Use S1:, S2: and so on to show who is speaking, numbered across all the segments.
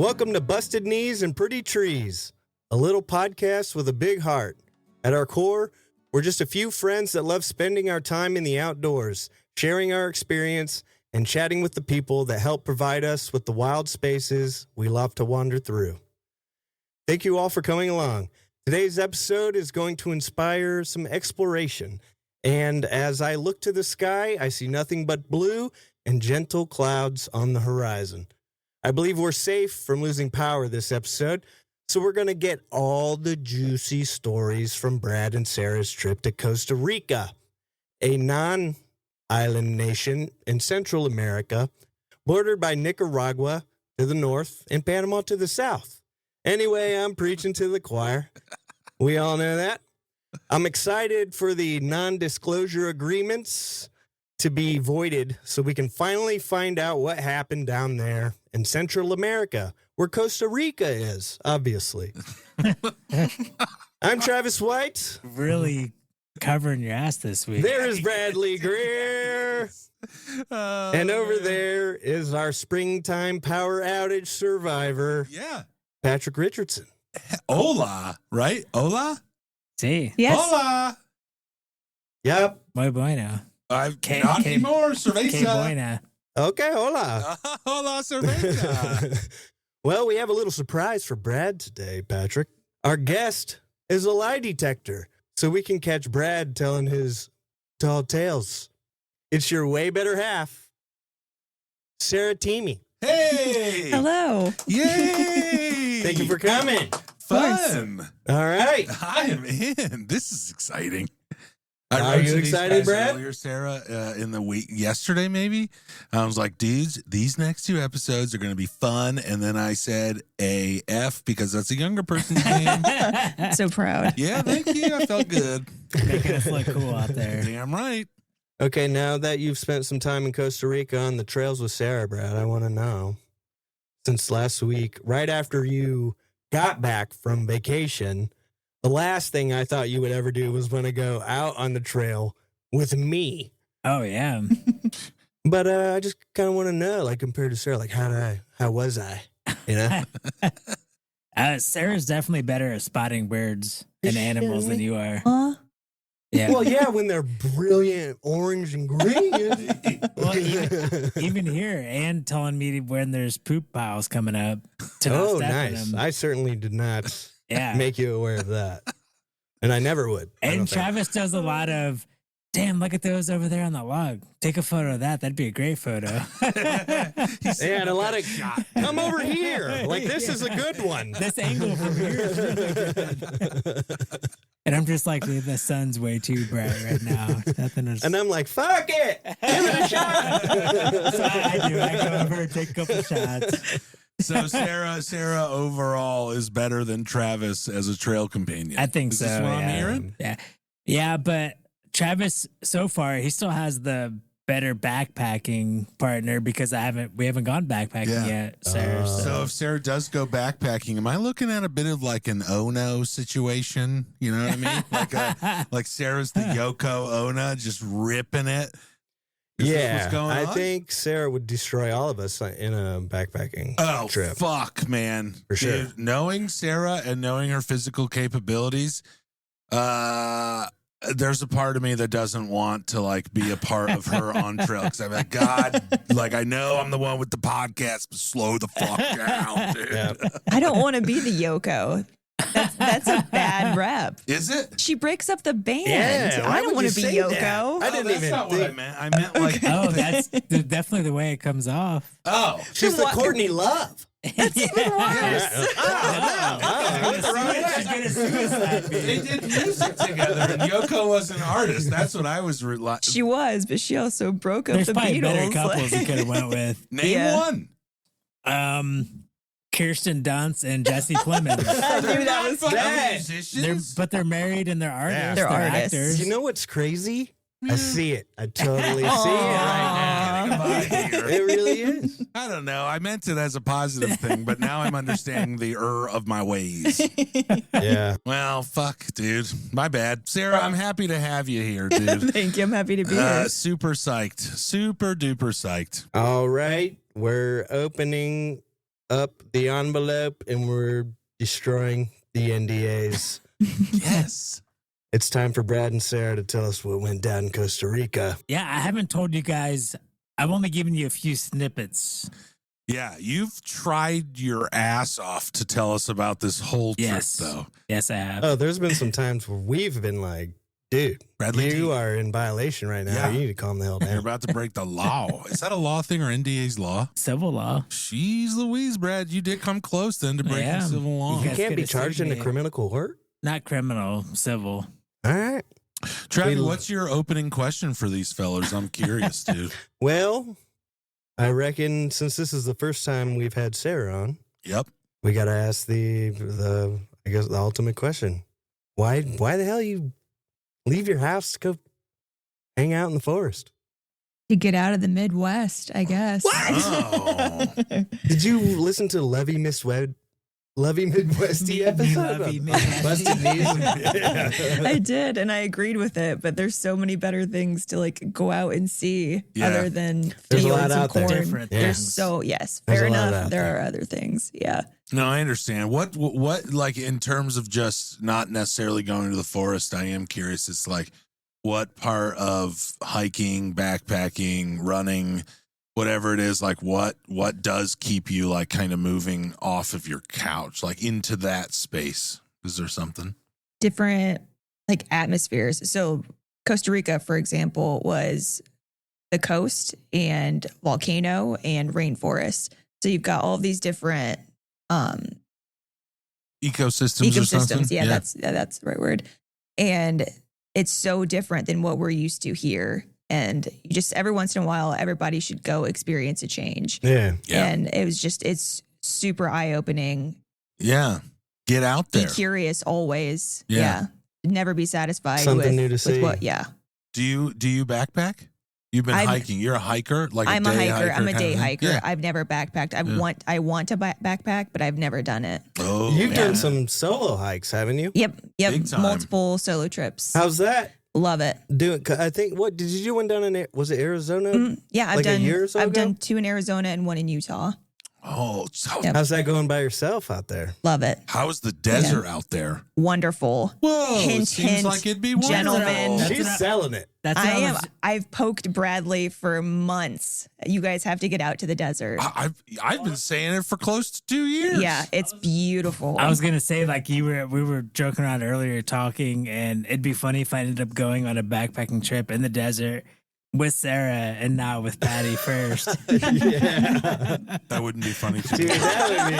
S1: Welcome to Busted Knees and Pretty Trees, a little podcast with a big heart. At our core, we're just a few friends that love spending our time in the outdoors, sharing our experience, and chatting with the people that help provide us with the wild spaces we love to wander through. Thank you all for coming along. Today's episode is going to inspire some exploration, and as I look to the sky, I see nothing but blue and gentle clouds on the horizon. I believe we're safe from losing power this episode, so we're going to get all the juicy stories from Brad and Sarah's trip to Costa Rica, a non-island nation in Central America, bordered by Nicaragua to the north and Panama to the south. Anyway, I'm preaching to the choir. We all know that. I'm excited for the non-disclosure agreements to be voided so we can finally find out what happened down there in Central America, where Costa Rica is, obviously. I'm Travis White.
S2: Really covering your ass this week.
S1: There is Bradley Greer. And over there is our springtime power outage survivor, Patrick Richardson.
S3: Hola, right? Hola?
S2: See?
S4: Yes.
S3: Hola!
S1: Yep.
S2: Muy bueno.
S3: Not anymore, cerveza.
S2: Que buena.
S1: Okay, hola.
S3: Hola, cerveza.
S1: Well, we have a little surprise for Brad today, Patrick. Our guest is a lie detector, so we can catch Brad telling his tall tales. It's your way better half, Sarah Teamy.
S3: Hey!
S4: Hello.
S3: Yay!
S1: Thank you for coming.
S3: Fun.
S1: All right.
S3: I am in. This is exciting.
S1: Are you excited, Brad?
S3: Earlier, Sarah, in the week, yesterday maybe, I was like, dudes, these next two episodes are going to be fun. And then I said AF because that's a younger person's name.
S4: So proud.
S3: Yeah, thank you. I felt good.
S2: Making us look cool out there.
S3: Damn right.
S1: Okay, now that you've spent some time in Costa Rica on the trails with Sarah, Brad, I want to know, since last week, right after you got back from vacation, the last thing I thought you would ever do was want to go out on the trail with me.
S2: Oh, yeah.
S1: But I just kind of want to know, like, compared to Sarah, like, how was I? You know?
S2: Sarah's definitely better at spotting birds and animals than you are.
S4: Huh?
S2: Yeah.
S1: Well, yeah, when they're brilliant orange and green.
S2: Well, even here, and telling me when there's poop piles coming up. To not
S1: Oh,
S2: step in
S1: nice.
S2: them.
S1: I certainly did not
S2: Yeah.
S1: make you aware of that. And I never would. I don't
S2: And
S1: think.
S2: Travis does a lot of, damn, look at those over there on the log. Take a photo of that. That'd be a great photo.
S1: And a lot of, come over here. Like, this is a good one.
S2: This angle from here is really good. And I'm just like, dude, the sun's way too bright right now. Nothing is.
S1: And I'm like, fuck it. Give it a shot.
S2: That's what I do. I go over and take a couple shots.
S3: So Sarah overall is better than Travis as a trail companion.
S2: I think
S3: Is
S2: so.
S3: This what
S2: yeah.
S3: I'm hearing?
S2: Yeah, but Travis, so far, he still has the better backpacking partner because we haven't gone backpacking yet, Sarah.
S3: So if Sarah does go backpacking, am I looking at a bit of like an Ono situation? You know what I mean? Like Sarah's the Yoko Ono, just ripping it. Is this what's going
S1: I
S3: on?
S1: think Sarah would destroy all of us in a backpacking trip.
S3: Fuck, man.
S1: For sure.
S3: Dude, knowing Sarah and knowing her physical capabilities, there's a part of me that doesn't want to like be a part of her on trail because I'm like, God, like I know I'm the one with the podcast, but slow the fuck down, dude.
S1: Yeah.
S4: I don't want to be the Yoko. That's a bad rep.
S3: Is it?
S4: She breaks up the band.
S1: Yeah, why
S4: I don't
S1: would
S4: want to
S1: you
S4: be
S1: say that?
S4: Yoko.
S1: I didn't
S3: that's
S1: even
S3: not what I
S1: think.
S3: meant. I meant like,
S2: Oh, that's definitely the way it comes off.
S3: oh,
S1: She's the
S4: What?
S1: Courtney Love.
S4: That's even worse.
S2: She's gonna suicide me.
S3: they did music together, and Yoko was an artist. That's what I was.
S4: She was, but she also broke up
S2: There's
S4: the
S2: probably better
S4: Beatles.
S2: couples you could have went with.
S3: Name
S4: Yeah.
S3: one.
S2: Kirsten Dunst and Jesse Plemons.
S4: I knew that was
S3: Fucking
S1: bad.
S3: musicians.
S2: But they're married and they're artists.
S1: Yeah.
S4: They're
S2: They're
S4: artists.
S2: actors.
S1: You know what's crazy? I see it. I totally see it right
S3: Come on
S1: now.
S3: here.
S1: It really is.
S3: I don't know. I meant it as a positive thing, but now I'm understanding the of my ways.
S1: Yeah.
S3: Well, fuck, dude. My bad. Sarah, I'm happy to have you here, dude.
S4: Thank you. I'm happy to be here.
S3: Super psyched. Super duper psyched.
S1: All right. We're opening up the envelope and we're destroying the NDAs.
S3: Yes.
S1: It's time for Brad and Sarah to tell us what went down in Costa Rica.
S2: Yeah, I haven't told you guys. I've only given you a few snippets.
S3: Yeah, you've tried your ass off to tell us about this whole trip, though.
S2: Yes, I have.
S1: Oh, there's been some times where we've been like, dude,
S3: Bradley,
S1: you are in violation right now.
S3: Yeah.
S1: You need to calm the hell
S3: You're
S1: down.
S3: about to break the law. Is that a law thing or NDA's law?
S2: Civil law.
S3: Jeez Louise, Brad, you did come close then to breaking
S2: Yeah.
S3: civil law.
S2: You
S1: You
S2: guys
S1: can't be
S2: could've sued
S1: charged in a
S2: me.
S1: criminal court.
S2: Not criminal, civil.
S1: All right.
S3: Travis, what's your opening question for these fellers? I'm curious, dude.
S1: Well, I reckon since this is the first time we've had Sarah on,
S3: Yep.
S1: we got to ask the ultimate question. Why the hell you leave your house to go hang out in the forest?
S4: To get out of the Midwest, I guess.
S3: Oh.
S1: Did you listen to Lovey Midwesty episode?
S2: Lovey
S1: on
S2: Midwesty.
S1: Busted Knees?
S4: I did, and I agreed with it, but there's so many better things to like go out and see
S3: Yeah.
S4: other than
S1: There's a
S4: fields
S1: lot
S4: and
S1: out there.
S4: corn.
S2: Different
S1: Yeah.
S4: There's
S2: things.
S4: so yes,
S1: There's
S4: fair
S1: a lot
S4: enough.
S1: out
S4: There
S1: there.
S4: are other things. Yeah.
S3: No, I understand. What, like, in terms of just not necessarily going to the forest, I am curious. It's like, what part of hiking, backpacking, running, whatever it is, like, what does keep you, like, kind of moving off of your couch, like, into that space? Is there something?
S4: Different like atmospheres. So Costa Rica, for example, was the coast and volcano and rainforest. So you've got all these different
S3: Ecosystems or something?
S4: ecosystems. Yeah, that's the right word. And it's so different than what we're used to here. And you just every once in a while, everybody should go experience a change.
S1: Yeah.
S3: Yeah.
S4: And it's super eye opening.
S3: Yeah. Get out
S4: Be
S3: there.
S4: curious always.
S3: Yeah.
S4: Yeah. Never be satisfied
S1: Something
S4: with,
S1: new to
S4: with
S1: see.
S4: what, yeah.
S3: Do you backpack? You've been
S4: I've-
S3: hiking. You're a hiker? Like
S4: I'm a hiker. I'm a
S3: kind
S4: day
S3: of thing?
S4: hiker.
S3: Yeah.
S4: I've never backpacked.
S3: Yeah.
S4: I want to backpack, but I've never done it.
S3: Oh,
S1: You've
S3: yeah.
S1: done some solo hikes, haven't you?
S4: Yep.
S3: Big time.
S4: Multiple solo trips.
S1: How's that?
S4: Love it.
S1: I think, what did you do one down in, was it Arizona?
S4: Yeah, I've
S1: Like a
S4: done.
S1: year or so
S4: I've
S1: ago?
S4: done 2 in Arizona and 1 in Utah.
S3: Oh, so
S4: Yep.
S1: How's that going by yourself out there?
S4: Love it.
S3: how's the desert out there?
S4: Wonderful.
S3: Whoa,
S4: Hint,
S3: it seems
S4: hint,
S3: like it'd be wonderful.
S4: gentlemen.
S2: That's
S1: She's
S2: what I-
S1: selling it.
S2: That's what
S4: I am.
S2: was-
S4: I've poked Bradley for months. You guys have to get out to the desert.
S3: I've been saying it for close to 2 years.
S4: Yeah, it's beautiful.
S2: I was gonna say, like, we were joking around earlier talking, and it'd be funny if I ended up going on a backpacking trip in the desert with Sarah and not with Patty first.
S1: Yeah.
S3: That wouldn't be funny to
S1: Dude,
S3: me.
S1: that would be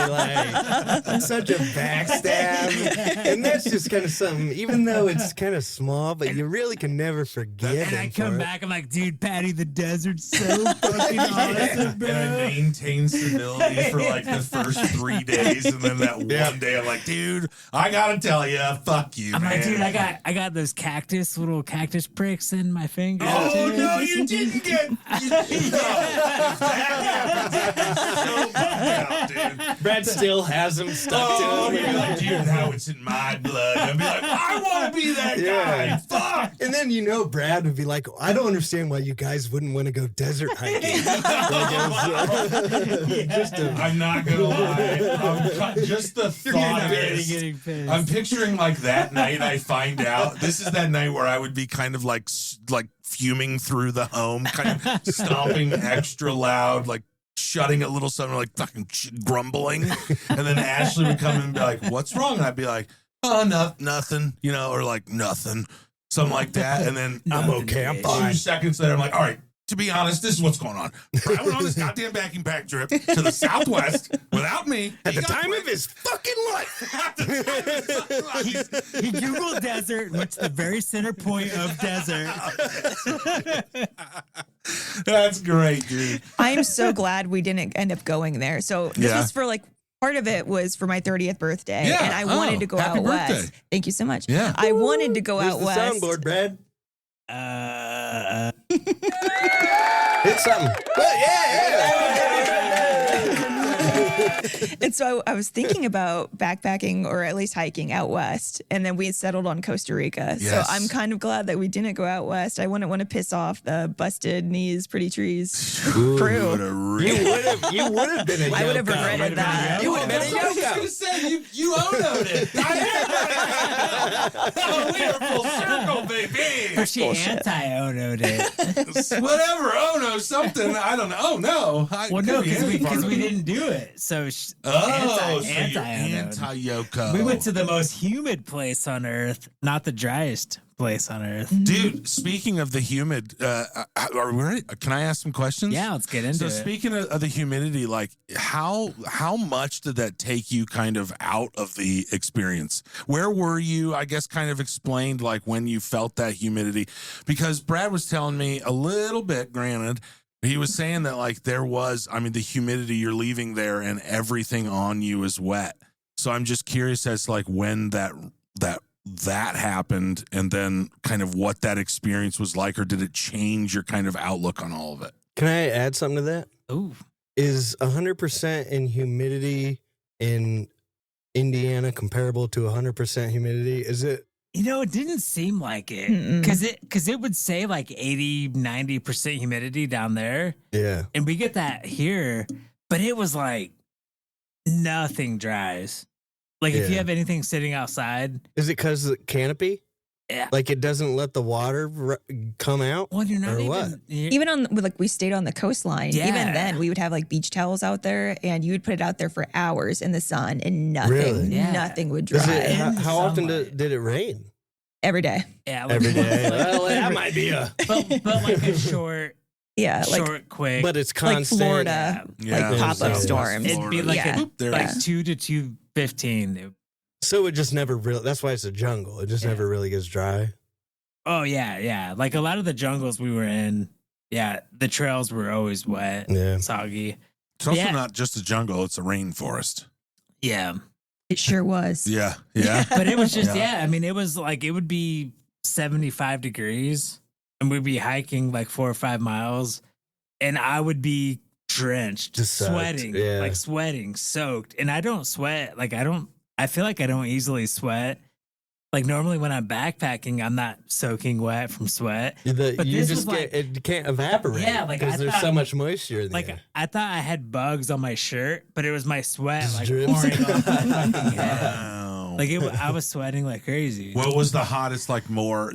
S1: like such a backstab. And that's just kind of something, even though it's kind of small, but you really can never forgive
S2: And I
S1: him
S2: come
S1: for it.
S2: back, I'm like, dude, Patty, the desert's so fucking awesome, bro.
S3: And I maintain civility for like the first 3 days, and then that one day I'm like, dude, I gotta tell you, fuck you,
S2: I'm
S3: man.
S2: like, dude, I got those little cactus pricks in my fingers.
S3: Oh
S2: dude.
S3: no, you didn't get. No, if that happens, so bummed out, dude.
S1: Brad still has him stuck
S3: Oh,
S1: to
S3: you're
S1: him.
S3: like, dude, now it's in my blood. I'd be like, I want to be that guy. Fuck.
S1: And then Brad would be like, I don't understand why you guys wouldn't want to go desert hiking.
S3: I'm not gonna lie. Just the thought of
S2: Getting
S3: it.
S2: pissed.
S3: I'm picturing like that night I find out. This is that night where I would be kind of like fuming through the home, kind of stomping extra loud, like shutting a little something, like fucking grumbling. And then Ashley would come in and be like, "What's wrong?" And I'd be like, "Oh, nothing," or like nothing, something like that. And then
S1: I'm okay, I'm fine.
S3: 2 seconds later, I'm like, all right, to be honest, this is what's going on. I went on this goddamn backpack trip to the Southwest without me.
S1: At the time of his fucking life.
S3: At the time of his fucking life.
S2: He Googled desert, and went to the very center point of desert.
S3: That's great, dude.
S4: I'm so glad we didn't end up going there. So this
S3: Yeah.
S4: was for like part of it was for my 30th birthday,
S3: Yeah.
S4: and I wanted to go
S3: happy
S4: out
S3: birthday.
S4: west. Thank you so much.
S3: Yeah.
S4: I wanted to go
S1: Where's
S4: out
S1: the
S4: west.
S1: soundboard, Brad? Hit something. Well, yeah.
S4: And so I was thinking about backpacking or at least hiking out west. And then we had settled on Costa Rica.
S3: Yes.
S4: So I'm kind of glad that we didn't go out west. I wouldn't want to piss off the busted knees, pretty trees crew.
S1: You would have been a
S4: I would have
S1: Yoko.
S4: regretted that.
S1: You would have been a Yoko.
S3: Say you owned it. Oh, we are full circle, baby.
S2: Or she anti-onoed it.
S3: Whatever. Oh no, something. I don't know. Oh no.
S2: Well, no, because we didn't do it. So
S3: anti-Yoko.
S2: we went to the most humid place on Earth, not the driest place on Earth.
S3: Dude, speaking of the humid, are we ready? Can I ask some questions?
S2: Yeah, let's get into
S3: So
S2: it.
S3: speaking of the humidity, like how much did that take you kind of out of the experience? Where were you? I guess kind of explained like when you felt that humidity, because Brad was telling me a little bit, granted, he was saying that like there was, I mean, the humidity, you're leaving there and everything on you is wet. So I'm just curious as to like when that happened and then kind of what that experience was like, or did it change your kind of outlook on all of it?
S1: Can I add something to that?
S2: Ooh.
S1: Is 100% in humidity in Indiana comparable to 100% humidity? Is it?
S2: You know, it didn't seem like it because it would say like 80-90% humidity down there.
S1: Yeah.
S2: And we get that here, but it was like nothing dries. Like if you
S1: Yeah.
S2: have anything sitting outside.
S1: Is it because of the canopy?
S2: Yeah.
S1: Like it doesn't let the water come out?
S2: Well, you're not
S1: Or what?
S4: Even on, like, we stayed on the coastline.
S2: Yeah.
S4: Even then, we would have like beach towels out there, and you would put it out there for hours in the sun, and
S1: Really?
S2: Yeah.
S4: nothing would
S1: Does
S4: dry.
S1: it,
S2: In the
S1: how often
S2: sunlight.
S1: did it rain?
S4: Every day.
S2: Yeah, like,
S1: Every day.
S2: like-
S1: Well, that might be a.
S2: but like a short,
S4: Yeah, like
S2: quick.
S1: But it's
S4: like
S1: constant.
S4: Florida,
S3: Yeah.
S4: like pop-up
S1: Southwest
S4: storms.
S2: it'd be like
S4: Yeah.
S3: There it
S2: like
S3: is.
S2: 2 to 2:15.
S1: So it just never really. That's why it's a jungle. It just
S2: Yeah.
S1: never really gets dry.
S2: Oh yeah. Like a lot of the jungles we were in, yeah, the trails were always wet,
S1: Yeah.
S2: soggy.
S3: It's also
S2: Yeah.
S3: not just a jungle, it's a rainforest.
S2: Yeah,
S4: It sure was.
S3: Yeah. Yeah.
S2: but it was just
S3: Yeah.
S2: I mean, it was like it would be 75 degrees, and we'd be hiking like 4 or 5 miles, and I would be drenched,
S1: Just soaked,
S2: sweating,
S1: yeah.
S2: like sweating, soaked. And I don't sweat. Like I feel like I don't easily sweat. Like normally when I'm backpacking, I'm not soaking wet from sweat. But
S1: You
S2: this
S1: just
S2: was
S1: get it can't evaporate.
S2: Yeah, like,
S1: because
S2: I
S1: there's
S2: thought-
S1: so much moisture in
S2: Like
S1: there.
S2: I thought I had bugs on my shirt, but it was my sweat
S1: Just
S2: like
S1: drips.
S2: pouring off my fucking head.
S3: Wow.
S2: Like I was sweating like crazy.
S3: What was the hottest, like more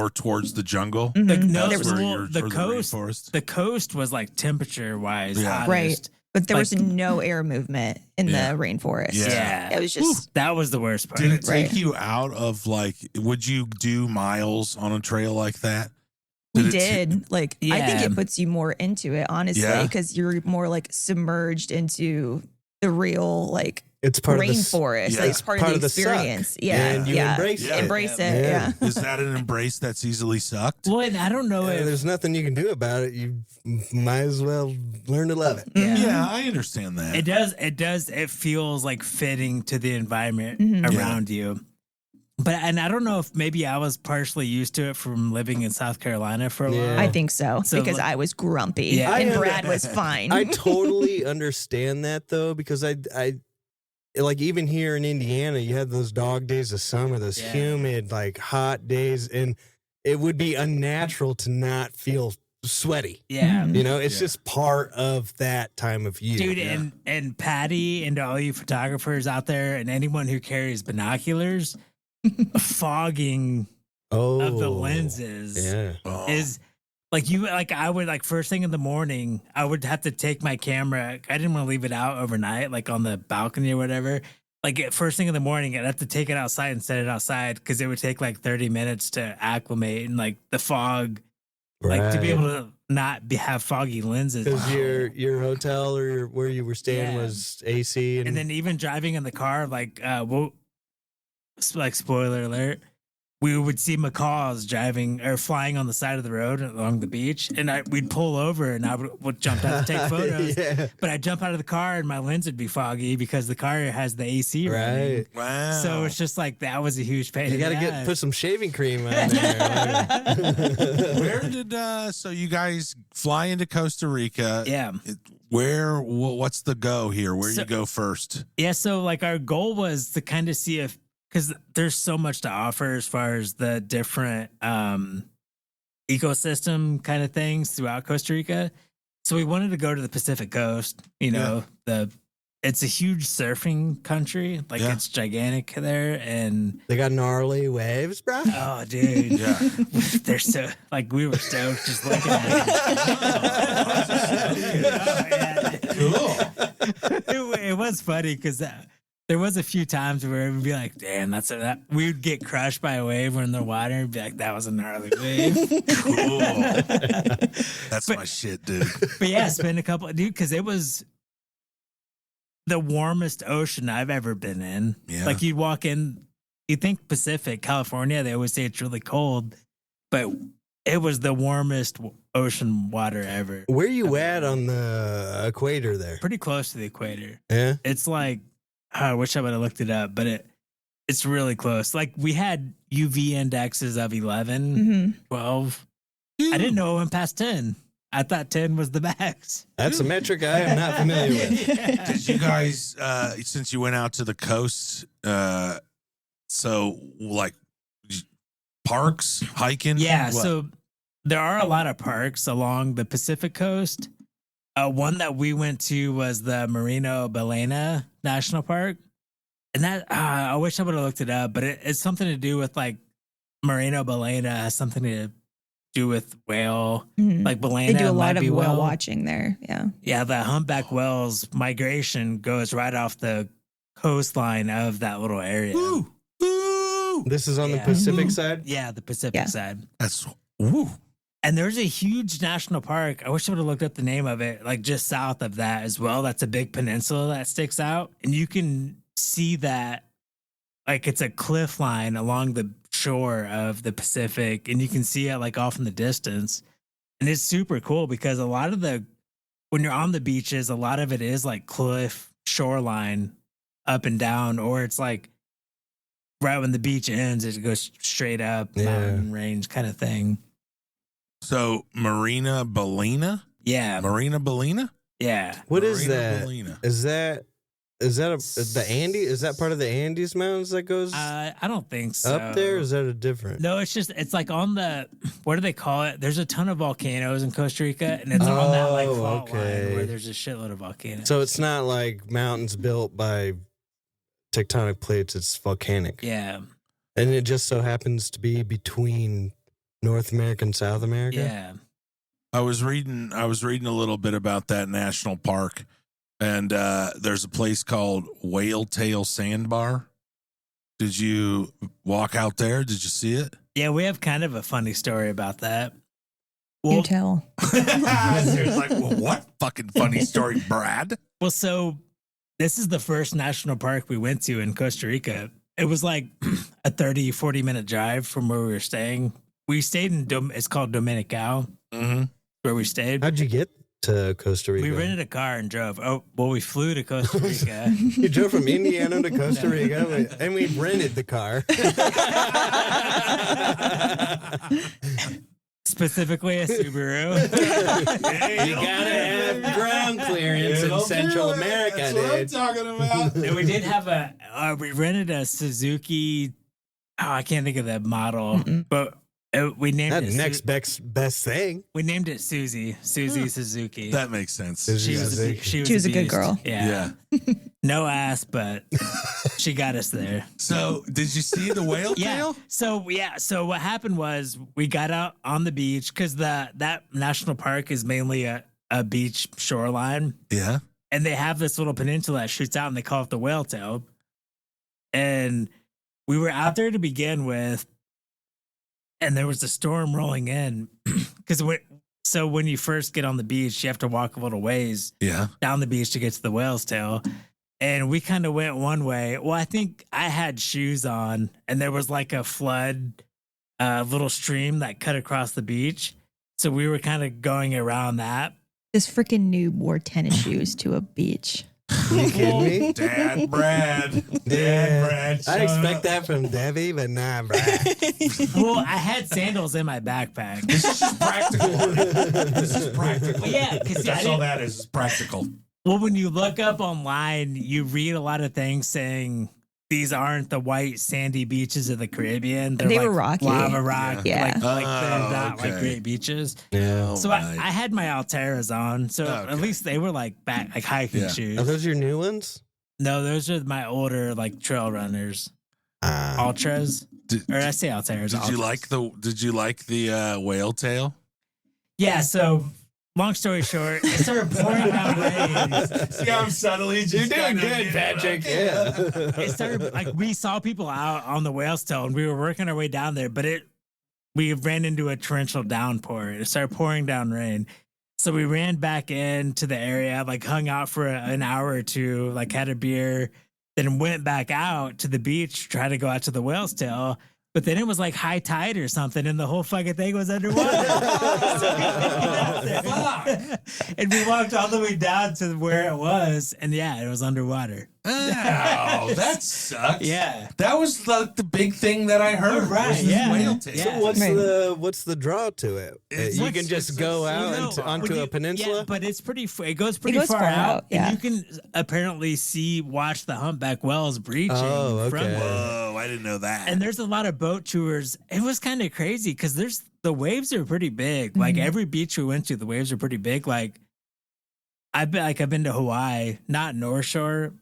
S3: towards the jungle?
S4: Mhm.
S2: Like, no,
S4: There was-
S2: the
S3: or
S2: coast.
S3: rainforest?
S2: The coast was like temperature wise
S3: Yeah.
S2: hottest.
S4: But there
S2: Like-
S4: was no air movement in
S3: Yeah.
S4: the rainforest.
S3: Yeah.
S4: It was just
S2: That was the worst part.
S3: Did it take
S4: Right.
S3: you out of like, would you do miles on a trail like that?
S4: we
S3: Did it
S4: did. Like I think
S2: Yeah.
S4: it puts you more into it, honestly,
S3: Yeah.
S4: because you're more like submerged into the real like
S1: It's part of the
S4: rainforest.
S3: Yeah.
S4: Like it's part of the
S1: suck.
S4: experience. Yeah.
S1: And you
S4: yeah.
S1: embrace
S3: Yeah.
S1: it.
S4: Embrace
S2: Yeah.
S4: it.
S1: Yeah.
S4: Yeah.
S3: Is that an embrace that's easily sucked?
S2: Well, and I don't know if
S1: There's nothing you can do about it. You might as well learn to love it.
S3: Yeah, I understand that.
S2: it does. It feels like fitting to the environment
S4: Mhm.
S2: around you. But and I don't know if maybe I was partially used to it from living in South Carolina for a
S1: Yeah.
S2: while.
S4: I think so,
S2: So,
S4: because
S2: like-
S4: I was grumpy
S2: Yeah.
S4: and
S1: I-
S4: Brad was fine.
S1: I totally understand that though, because I like even here in Indiana, you have those dog days of summer, those
S2: Yeah.
S1: humid, like hot days, and it would be unnatural to not feel sweaty.
S2: Yeah.
S4: Mhm.
S1: You know, it's
S3: Yeah.
S1: just part of that time of year.
S2: Dude,
S3: Yeah.
S2: and Patty and all you photographers out there and anyone who carries binoculars, fogging
S1: oh,
S2: of the lenses
S1: Yeah.
S3: Oh.
S2: is like I would like first thing in the morning, I would have to take my camera. I didn't want to leave it out overnight, like on the balcony or whatever. Like at first thing in the morning, I'd have to take it outside and set it outside because it would take like 30 minutes to acclimate and like the fog, like to be able to not have foggy lenses.
S1: Because your hotel or where you were staying
S2: Yeah.
S1: was AC, and,
S2: And then even driving in the car, like like spoiler alert, we would see macaws driving or flying on the side of the road along the beach, and we'd pull over and I would jump out to take photos.
S1: yeah,
S2: But I'd jump out of the car and my lens would be foggy because the car has the AC running.
S1: right.
S3: Wow.
S2: So it's just like that was a huge pain.
S1: You
S2: in
S1: got to
S2: the
S1: get
S2: ass.
S1: put some shaving cream on there.
S3: Where did so you guys fly into Costa Rica?
S2: Yeah.
S3: What's the go here? Where you go first?
S2: Yeah, so like our goal was to kind of see if, because there's so much to offer as far as the different ecosystem kind of things throughout Costa Rica. So we wanted to go to the Pacific coast. You know, it's a huge surfing country. Like it's gigantic there, and
S1: they got gnarly waves, bro.
S2: Oh, dude, they're so like we were stoked just looking at it. Cool. It was funny because there was a few times where we'd be like, "Damn, that." We would get crushed by a wave. We're in the water and be like, "That was a gnarly wave."
S3: Cool. That's my shit, dude.
S2: But yeah, spend a couple, dude, because it was the warmest ocean I've ever been in. Yeah. Like you'd walk in, you think Pacific, California, they always say it's really cold, but it was the warmest ocean water ever.
S1: Where you at on the equator there?
S2: Pretty close to the equator.
S1: Yeah.
S2: It's like, I wish I would have looked it up, but it's really close. Like we had UV indexes of 11, 12. I didn't know it went past 10. I thought 10 was the max.
S1: That's a metric I am not familiar with.
S3: Did you guys, since you went out to the coast, so like parks, hiking?
S2: Yeah,
S3: what?
S2: So there are a lot of parks along the Pacific coast. One that we went to was the Marino Ballena National Park. And that, I wish I would have looked it up, but it's something to do with like Marino Ballena has something to do with whale, like Ballena.
S4: They do a lot of whale watching there. Yeah.
S2: Yeah. The humpback whales migration goes right off the coastline of that little area.
S3: Ooh. Ooh.
S1: This is on the Pacific side?
S2: Yeah. The Pacific side.
S3: That's, ooh.
S2: And there's a huge national park. I wish I would have looked up the name of it, like just south of that as well. That's a big peninsula that sticks out. And you can see that like it's a cliff line along the shore of the Pacific, and you can see it like off in the distance. And it's super cool because a lot of when you're on the beaches, a lot of it is like cliff shoreline up and down, or it's like right when the beach ends, it goes straight up mountain range kind of thing.
S3: So Marina Ballena?
S2: Yeah.
S3: Marina Ballena?
S2: Yeah.
S1: What
S3: Marina
S1: is that?
S3: Ballena.
S1: Is that the Andes? Is that part of the Andes Mountains that goes
S2: I don't think so.
S1: up there? Or is that a different?
S2: No, it's like on the, what do they call it? There's a ton of volcanoes in Costa Rica, and it's on that like fault line where there's a shitload of volcanoes.
S1: So it's not like mountains built by tectonic plates, it's volcanic.
S2: Yeah.
S1: And it just so happens to be between North America and South America?
S2: Yeah.
S3: I was reading a little bit about that national park. And there's a place called Whale Tail Sandbar. Did you walk out there? Did you see it?
S2: Yeah, we have kind of a funny story about that.
S4: You tell.
S3: There's like, well, what fucking funny story, Brad?
S2: Well, so this is the first national park we went to in Costa Rica. It was like a 30, 40-minute drive from where we were staying. We stayed in, it's called Dominicao, where we stayed.
S1: How'd you get to Costa Rica?
S2: We rented a car and drove. Oh, well, we flew to Costa Rica.
S1: You drove from Indiana to Costa Rica, and we rented the car.
S2: Specifically a Subaru.
S1: You gotta have ground clearance in Central America,
S3: That's
S1: dude.
S3: what I'm talking about.
S2: And we did have we rented a Suzuki. Oh, I can't think of the model, but we named
S1: That
S2: it
S1: next best thing.
S2: We named it Susie Suzuki.
S3: That makes sense.
S2: She was a
S4: good
S2: beast.
S4: girl.
S2: Yeah. No ass, but she got us there.
S3: So, did you see the whale tail?
S2: So what happened was we got out on the beach because that national park is mainly a beach shoreline.
S3: Yeah.
S2: And they have this little peninsula that shoots out, and they call it the whale tail. And we were out there to begin with, and there was a storm rolling in because when you first get on the beach, you have to walk a little ways down the beach to get to the whale's tail. And we kind of went one way. Well, I think I had shoes on, and there was like a flood, little stream that cut across the beach. So we were kind of going around that.
S4: This freaking noob wore tennis shoes to a beach.
S1: You kidding me?
S3: Dad Brad.
S1: Yeah.
S3: Brad.
S1: I
S3: showing
S1: expect
S3: up.
S1: that from Debbie, but nah, Brad.
S2: Well, I had sandals in my backpack.
S3: This is just practical. This is practical.
S2: Well, yeah, because
S3: That's all that is practical.
S2: Well, when you look up online, you read a lot of things saying these aren't the white sandy beaches of the Caribbean. They're
S4: They
S2: like
S4: were rocky.
S2: lava rock.
S4: Yeah.
S2: Like they're not
S3: okay.
S2: like great beaches.
S1: Yeah.
S2: So I had my Alteras on, so
S3: Okay.
S2: at least they were like hiking
S3: Yeah.
S2: shoes.
S1: Are those your new ones?
S2: No, those are my older like trail runners, Ultras, or I say Alteras.
S3: Did you
S2: Ultras.
S3: Did you like the whale tail?
S2: Yeah. So long story short, it started pouring down rain.
S3: See how I'm subtly just
S1: You're doing
S3: kinda
S1: good,
S3: getting
S1: Patrick.
S3: it.
S1: Yeah.
S2: It started like we saw people out on the whale's tail and we were working our way down there, but we ran into a torrential downpour. It started pouring down rain. So we ran back into the area, like hung out for an hour or two, like had a beer, then went back out to the beach, tried to go out to the whale's tail. But then it was like high tide or something, and the whole fucking thing was underwater. And we walked all the way down to where it was, and yeah, it was underwater.
S3: Oh, that sucks.
S2: Yeah.
S3: That was like the big thing that I heard.
S2: Right,
S3: was this
S2: yeah.
S3: whale tail.
S2: Yeah.
S1: So what's the draw to it?
S3: It's-
S1: You
S3: what's-
S1: can just
S3: it's-
S1: go
S3: it's-
S1: out
S2: Well, no,
S1: onto
S2: when
S1: a peninsula.
S2: Yeah, but it's pretty. It goes pretty
S4: goes
S2: far
S4: far
S2: out,
S4: out, yeah.
S2: and you can apparently watch the humpback whales breaching.
S1: Oh,
S2: from
S1: okay.
S2: it.
S3: Whoa, I didn't know that.
S2: And there's a lot of boat tours. It was kind of crazy because the waves are pretty big. Like every beach we went to, the waves are pretty big. Like I've been to Hawaii, not North Shore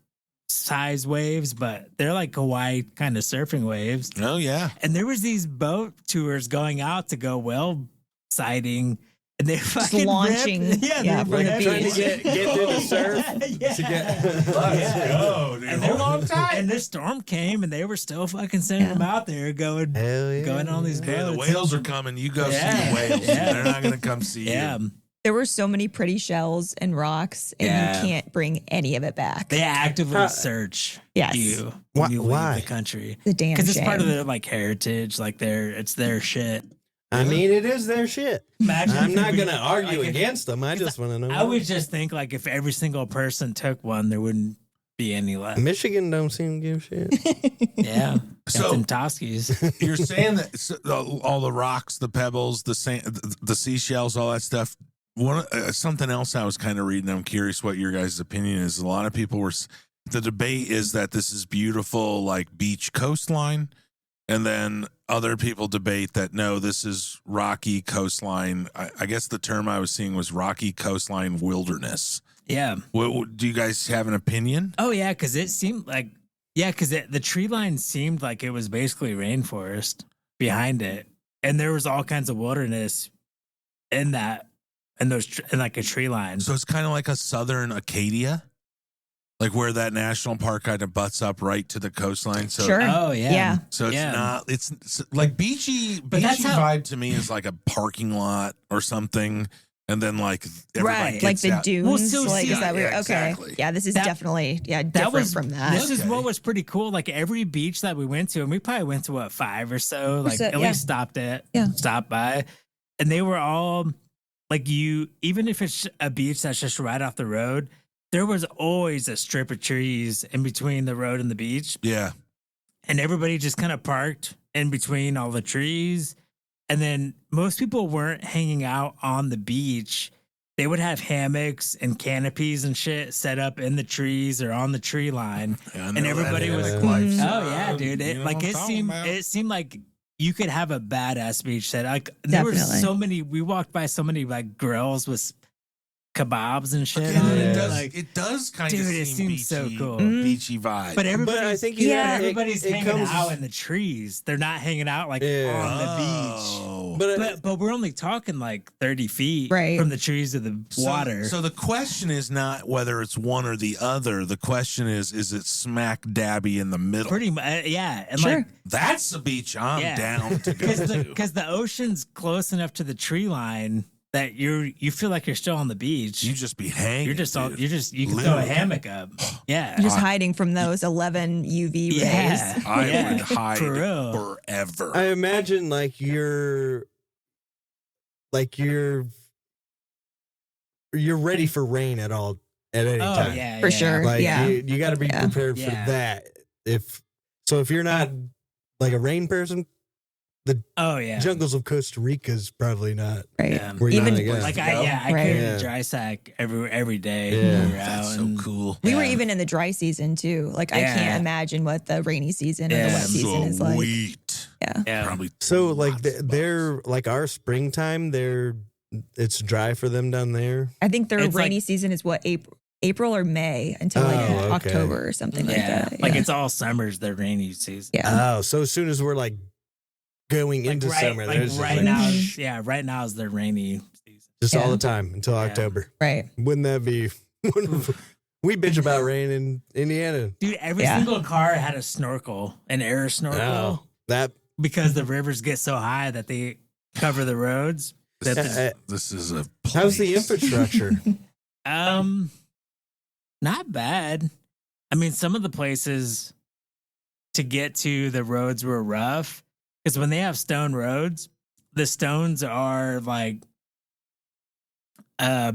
S2: size waves, but they're like Hawaii kind of surfing waves.
S3: Oh yeah.
S2: And there was these boat tours going out to go whale sighting, and they fucking
S4: launching,
S2: ripped,
S4: yeah,
S2: they
S4: from the
S2: ripped-
S1: trying to get through the surf.
S2: yeah.
S1: to get-
S3: Go, dude.
S2: And
S3: Hold on tight.
S2: And this storm came, and they were still fucking sending them out there going
S1: Hell yeah.
S2: going on these
S3: Yeah, the
S2: boats.
S3: whales are coming. You go see
S2: Yeah.
S3: the whales.
S2: Yeah.
S3: They're not going to come see
S2: Yeah,
S3: you.
S4: There were so many pretty shells and rocks, and
S2: Yeah.
S4: you can't bring any of it back.
S2: they actively
S1: How-
S2: search
S4: Yes.
S2: you when you
S1: Why?
S2: leave the country
S4: The damn
S2: because it's part of
S4: shame.
S2: their like heritage, like it's their shit.
S1: I mean, it is their shit.
S2: Imagine
S1: I'm
S2: if
S1: not
S2: we-
S1: going to argue
S2: like, if-
S1: against them. I just want to know.
S2: I would just think like if every single person took one, there wouldn't be any left.
S1: Michigan don't seem to give shit.
S2: Yeah.
S3: So-
S2: So Toskies.
S3: You're saying that all the rocks, the pebbles, the sand, the seashells, all that stuff. Something else I was kind of reading. I'm curious what your guys' opinion is. A lot of people were. The debate is that this is beautiful, like beach coastline, and then other people debate that no, this is rocky coastline. I guess the term I was seeing was rocky coastline wilderness.
S2: Yeah.
S3: Do you guys have an opinion?
S2: Oh yeah, because it seemed like the tree line seemed like it was basically rainforest behind it, and there was all kinds of wilderness in that, in like a tree line.
S3: So it's kind of like a southern Acadia, like where that national park kind of butts up right to the coastline. So
S4: Sure.
S2: Oh yeah.
S4: Yeah.
S3: So it's
S2: Yeah.
S3: not. It's like beachy.
S2: But that's
S3: Beachy
S2: how-
S3: vibe to me is like a parking lot or something, and then like everybody
S2: Right.
S3: gets
S4: Like the
S3: out.
S4: dunes.
S2: Well, so
S4: like,
S2: see-
S4: is that weird?
S3: Yeah,
S4: Okay.
S3: exactly.
S4: Yeah, this is
S2: That-
S4: definitely different from that.
S2: This is
S3: Okay.
S2: what was pretty cool. Like every beach that we went to, and we probably went to 5 or so, like
S4: so,
S2: at
S4: yeah.
S2: least stopped by, and they were all like even if it's a beach that's just right off the road, there was always a strip of trees in between the road and the beach,
S3: Yeah,
S2: and everybody just kind of parked in between all the trees. And then most people weren't hanging out on the beach. They would have hammocks and canopies and shit set up in the trees or on the tree line.
S3: I
S2: And
S3: know
S2: everybody
S3: that
S2: was-
S3: Atlantic
S4: Mhm.
S3: lifestyle.
S2: Oh yeah, dude!
S3: You know what I'm talking about.
S2: It seemed like you could have a badass beach set. Like there were
S4: Definitely.
S2: so many. We walked by so many like grills with kebabs and shit
S3: Okay,
S2: on
S3: it
S2: it.
S3: does.
S2: Like,
S3: It does kind
S2: Dude,
S3: of
S2: it
S3: seem
S2: seems so
S3: beachy,
S2: cool.
S3: beachy vibe.
S2: but everybody's,
S1: I think
S2: everybody's
S1: it
S2: hanging
S1: comes-
S2: out in the trees. They're not hanging out like
S1: Yeah.
S2: on the beach.
S3: Oh.
S2: But we're only talking like 30 feet
S4: Right.
S2: from the trees to the water.
S3: So the question is not whether it's one or the other. The question is it smack dabby in the middle?
S2: Pretty much, yeah. And
S4: Sure.
S2: like,
S3: That's the beach I'm
S2: Yeah.
S3: down to go to.
S2: because the ocean's close enough to the tree line that you feel like you're still on the beach.
S3: You just be hanging.
S2: You're just all,
S3: dude.
S2: you can throw a
S3: Literally.
S2: hammock up. Yeah.
S4: You're just hiding from those 11 UV rays.
S2: Yeah.
S3: I
S2: Yeah,
S3: would hide
S2: for real.
S3: forever.
S1: I imagine you're ready for rain at all at any
S2: Oh
S1: time.
S2: yeah,
S4: For sure.
S1: Like
S4: Yeah.
S1: you got to be
S4: Yeah.
S1: prepared for
S2: Yeah.
S1: that. If you're not like a rain person,
S2: Oh yeah.
S1: jungles of Costa Rica is probably not
S4: Right.
S2: Yeah.
S1: where you
S4: Even-
S1: want to go.
S2: Like
S3: to
S2: I
S3: go.
S2: I
S4: Right.
S2: carried
S1: Yeah.
S2: a dry sack every day.
S1: Yeah.
S2: we were
S3: That's
S2: out
S3: so
S2: and-
S3: cool.
S4: We were
S2: Yeah.
S4: even in the dry season too. Like I
S2: Yeah.
S4: can't imagine what the rainy season or the
S2: Yeah.
S4: wet season is like.
S3: Sweet.
S4: Yeah.
S2: Yeah.
S3: Probably
S1: So like
S3: lots of
S1: they're like our springtime. It's dry for them down there.
S4: I think their
S2: It's like-
S4: rainy season is what April or May until like
S1: Oh, okay.
S4: October or something like
S2: Yeah.
S4: that.
S2: Like
S4: yeah.
S2: it's all summer's their rainy season.
S4: yeah.
S1: Oh, so as soon as we're like going
S2: Like
S1: into
S2: right,
S1: summer,
S2: like
S1: there's just,
S2: right
S1: like,
S2: now,
S4: Mhm.
S2: yeah, right now is their rainy season.
S1: just all
S4: Yeah.
S1: the time until
S2: Yeah.
S1: October.
S4: Right.
S1: Wouldn't that be? We bitch about rain in Indiana.
S2: Dude, every
S4: Yeah.
S2: single car had a snorkel, an air snorkel,
S1: Oh, that
S2: because the rivers get so high that they cover the roads. That the,
S3: This is a
S1: how's the
S3: place.
S1: infrastructure?
S2: not bad. I mean, some of the places to get to the roads were rough because when they have stone roads, the stones are like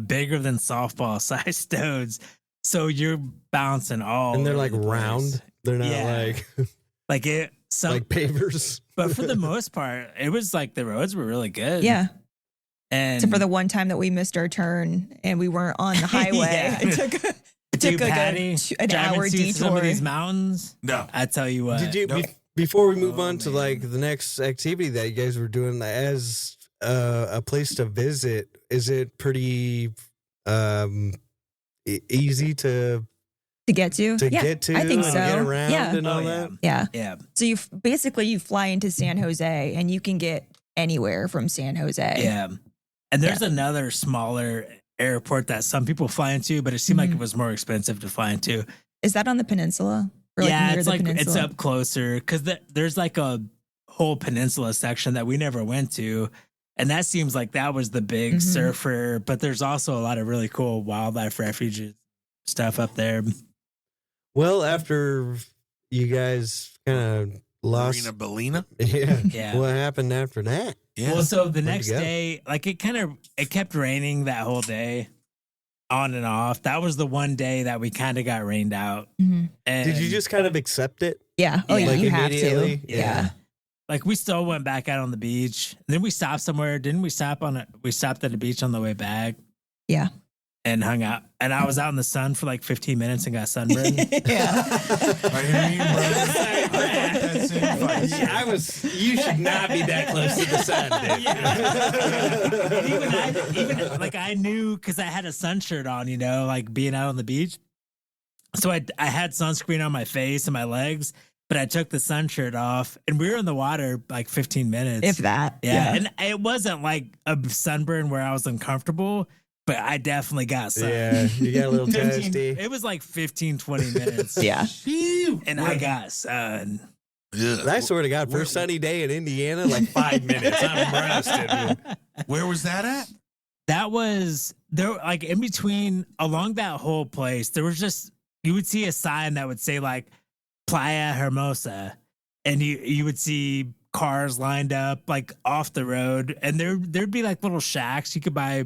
S2: bigger than softball size stones. So you're bouncing all
S1: And they're
S2: over
S1: like
S2: the place.
S1: round. They're not
S2: Yeah.
S1: like
S2: Like some
S1: like pavers.
S2: but for the most part, it was like the roads were really good.
S4: Yeah.
S2: And
S4: Except for the one time that we missed our turn and we weren't on the highway.
S2: Yeah.
S4: It took
S2: Dude,
S4: like
S2: Patty,
S4: an
S2: driving
S4: hour
S2: through some of
S4: detour.
S2: these mountains.
S3: No.
S2: I tell you what.
S1: Did you
S3: Nope.
S1: before we move
S2: Oh,
S1: on to
S2: man.
S1: like the next activity that you guys were doing as a place to visit? Is it pretty easy to
S4: to get to? Yeah,
S1: get to?
S4: I think
S1: and
S4: so.
S1: Get around
S4: Yeah.
S1: and all
S2: Oh, yeah.
S1: that.
S4: Yeah.
S2: Yeah.
S4: So you basically you fly into San Jose and you can get anywhere from San Jose.
S2: Yeah. And there's another smaller airport that some people fly into, but it seemed like
S4: Mhm.
S2: it was more expensive to fly into.
S4: Is that on the peninsula? Or
S2: yeah,
S4: near
S2: it's
S4: the
S2: like it's
S4: peninsula?
S2: up closer because there's like a whole peninsula section that we never went to. And that seems like that was the big
S4: Mhm.
S2: surfer, but there's also a lot of really cool wildlife refuges stuff up there.
S1: Well, after you guys kind of lost,
S3: Marina Ballena.
S1: yeah.
S2: Yeah.
S1: What happened after that?
S3: Yeah.
S2: Well, so the
S1: Where'd you
S2: next
S1: go?
S2: day, like it kept raining that whole day, on and off. That was the one day that we kind of got rained out.
S4: Mhm.
S2: And
S1: Did you just kind of accept it?
S4: Yeah. Oh, yeah.
S2: Like
S4: You have to.
S1: immediately?
S4: Yeah.
S2: like we still went back out on the beach? Then we stopped somewhere. Didn't we stop we stopped at the beach on the way back
S4: Yeah.
S2: and hung out. And I was out in the sun for like 15 minutes and got sunburned.
S4: Yeah.
S3: I hear you, bro. That's advice.
S1: I was. You should not be that close to the sun, dude.
S2: And even like I knew because I had a sun shirt on, you know, like being out on the beach. So I had sunscreen on my face and my legs, but I took the sun shirt off and we were in the water like 15 minutes.
S4: If that.
S2: Yeah. And it wasn't like a sunburn where I was uncomfortable, but I definitely got sun.
S1: Yeah, you got a little
S2: 15
S1: toasty.
S2: It was like 15, 20 minutes.
S4: Yeah.
S2: And I got sun.
S3: Ugh.
S1: I swear to God, first sunny day in Indiana, like 5 minutes. I'm roasted.
S3: Where was that at?
S2: That was there, like in between along that whole place, there was just you would see a sign that would say like Playa Hermosa, and you would see cars lined up like off the road, and there'd be like little shacks you could buy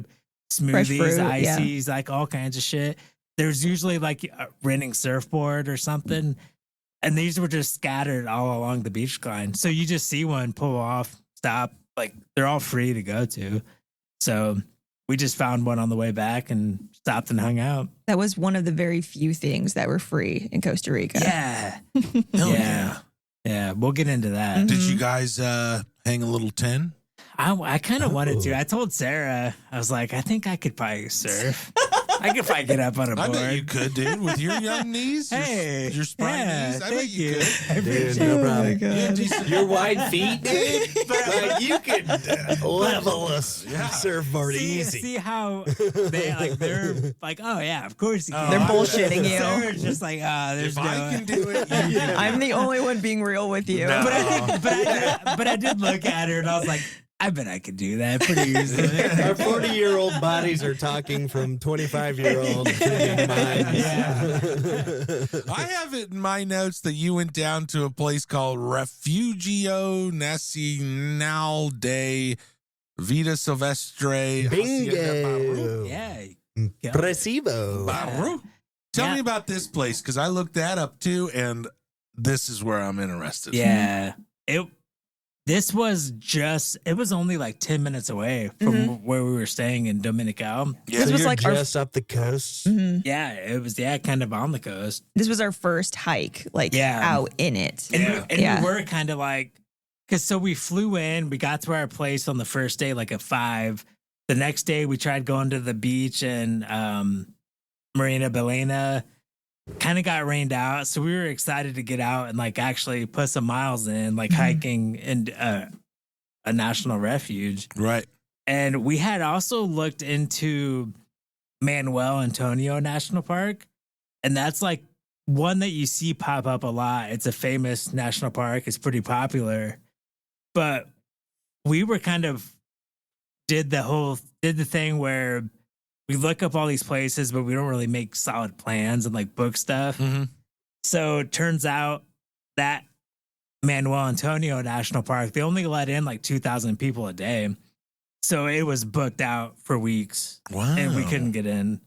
S2: smoothies,
S4: fruit, yeah.
S2: ices, like all kinds of shit. There's usually like renting surfboard or something, and these were just scattered all along the beach line. So you just see one pull off, stop, like they're all free to go to. So we just found one on the way back and stopped and hung out.
S4: That was one of the very few things that were free in Costa Rica.
S2: Yeah.
S3: Hell
S2: Yeah. Yeah. We'll get into that.
S4: Mhm.
S3: Did you guys hang a little 10?
S2: I kind of wanted to.
S1: Oh.
S2: I told Sarah, I was like, I think I could probably surf. I could probably get up on a
S3: I
S2: board.
S3: bet you could, dude. With your young knees,
S2: Hey.
S3: your spry
S2: yeah,
S3: knees, I bet
S2: thank
S3: you could.
S2: I
S1: Dude,
S2: appreciate
S1: no
S2: it.
S1: problem.
S3: Yeah, decent.
S1: Your wide feet, dude. Like, you could level a
S3: Yeah.
S1: surfboard easy.
S2: See how they're like, oh yeah, of course you can.
S3: They're
S4: bullshitting you.
S2: Sarah's just like, there's
S3: If
S2: no.
S3: I can do it, you can.
S4: I'm the only one being real with you.
S3: No.
S2: But I did look at her and I was like, I bet I could do that pretty easily.
S1: Our 40-year-old bodies are talking from 25-year-old minds.
S3: I have it in my notes that you went down to a place called Refugio Nacional de Vida Silvestre. Hacienda, Barú.
S1: Bingo.
S2: Yeah.
S1: Impressivo.
S3: Barú. Tell me about this place, because I looked that up too, and this is where I'm interested.
S2: Yeah. This was it was only like 10 minutes away from where we were staying in Dominical.
S3: Yeah.
S4: This
S1: So
S4: was
S1: you're
S4: like
S1: just up the coast.
S2: Yeah, it was kind of on the coast.
S4: This was our first hike, like out in it.
S2: And we were kind of like, because so we flew in, we got to our place on the first day, like at 5. The next day we tried going to the beach and Marina Ballena, kind of got rained out. So we were excited to get out and like actually put some miles in, like hiking in a national refuge.
S3: Right.
S2: And we had also looked into Manuel Antonio National Park. And that's like one that you see pop up a lot. It's a famous national park. It's pretty popular. But we were kind of did the thing where we look up all these places, but we don't really make solid plans and like book stuff. So it turns out that Manuel Antonio National Park, they only let in like 2,000 people a day. So it was booked out for weeks.
S3: Wow.
S2: And we couldn't get in.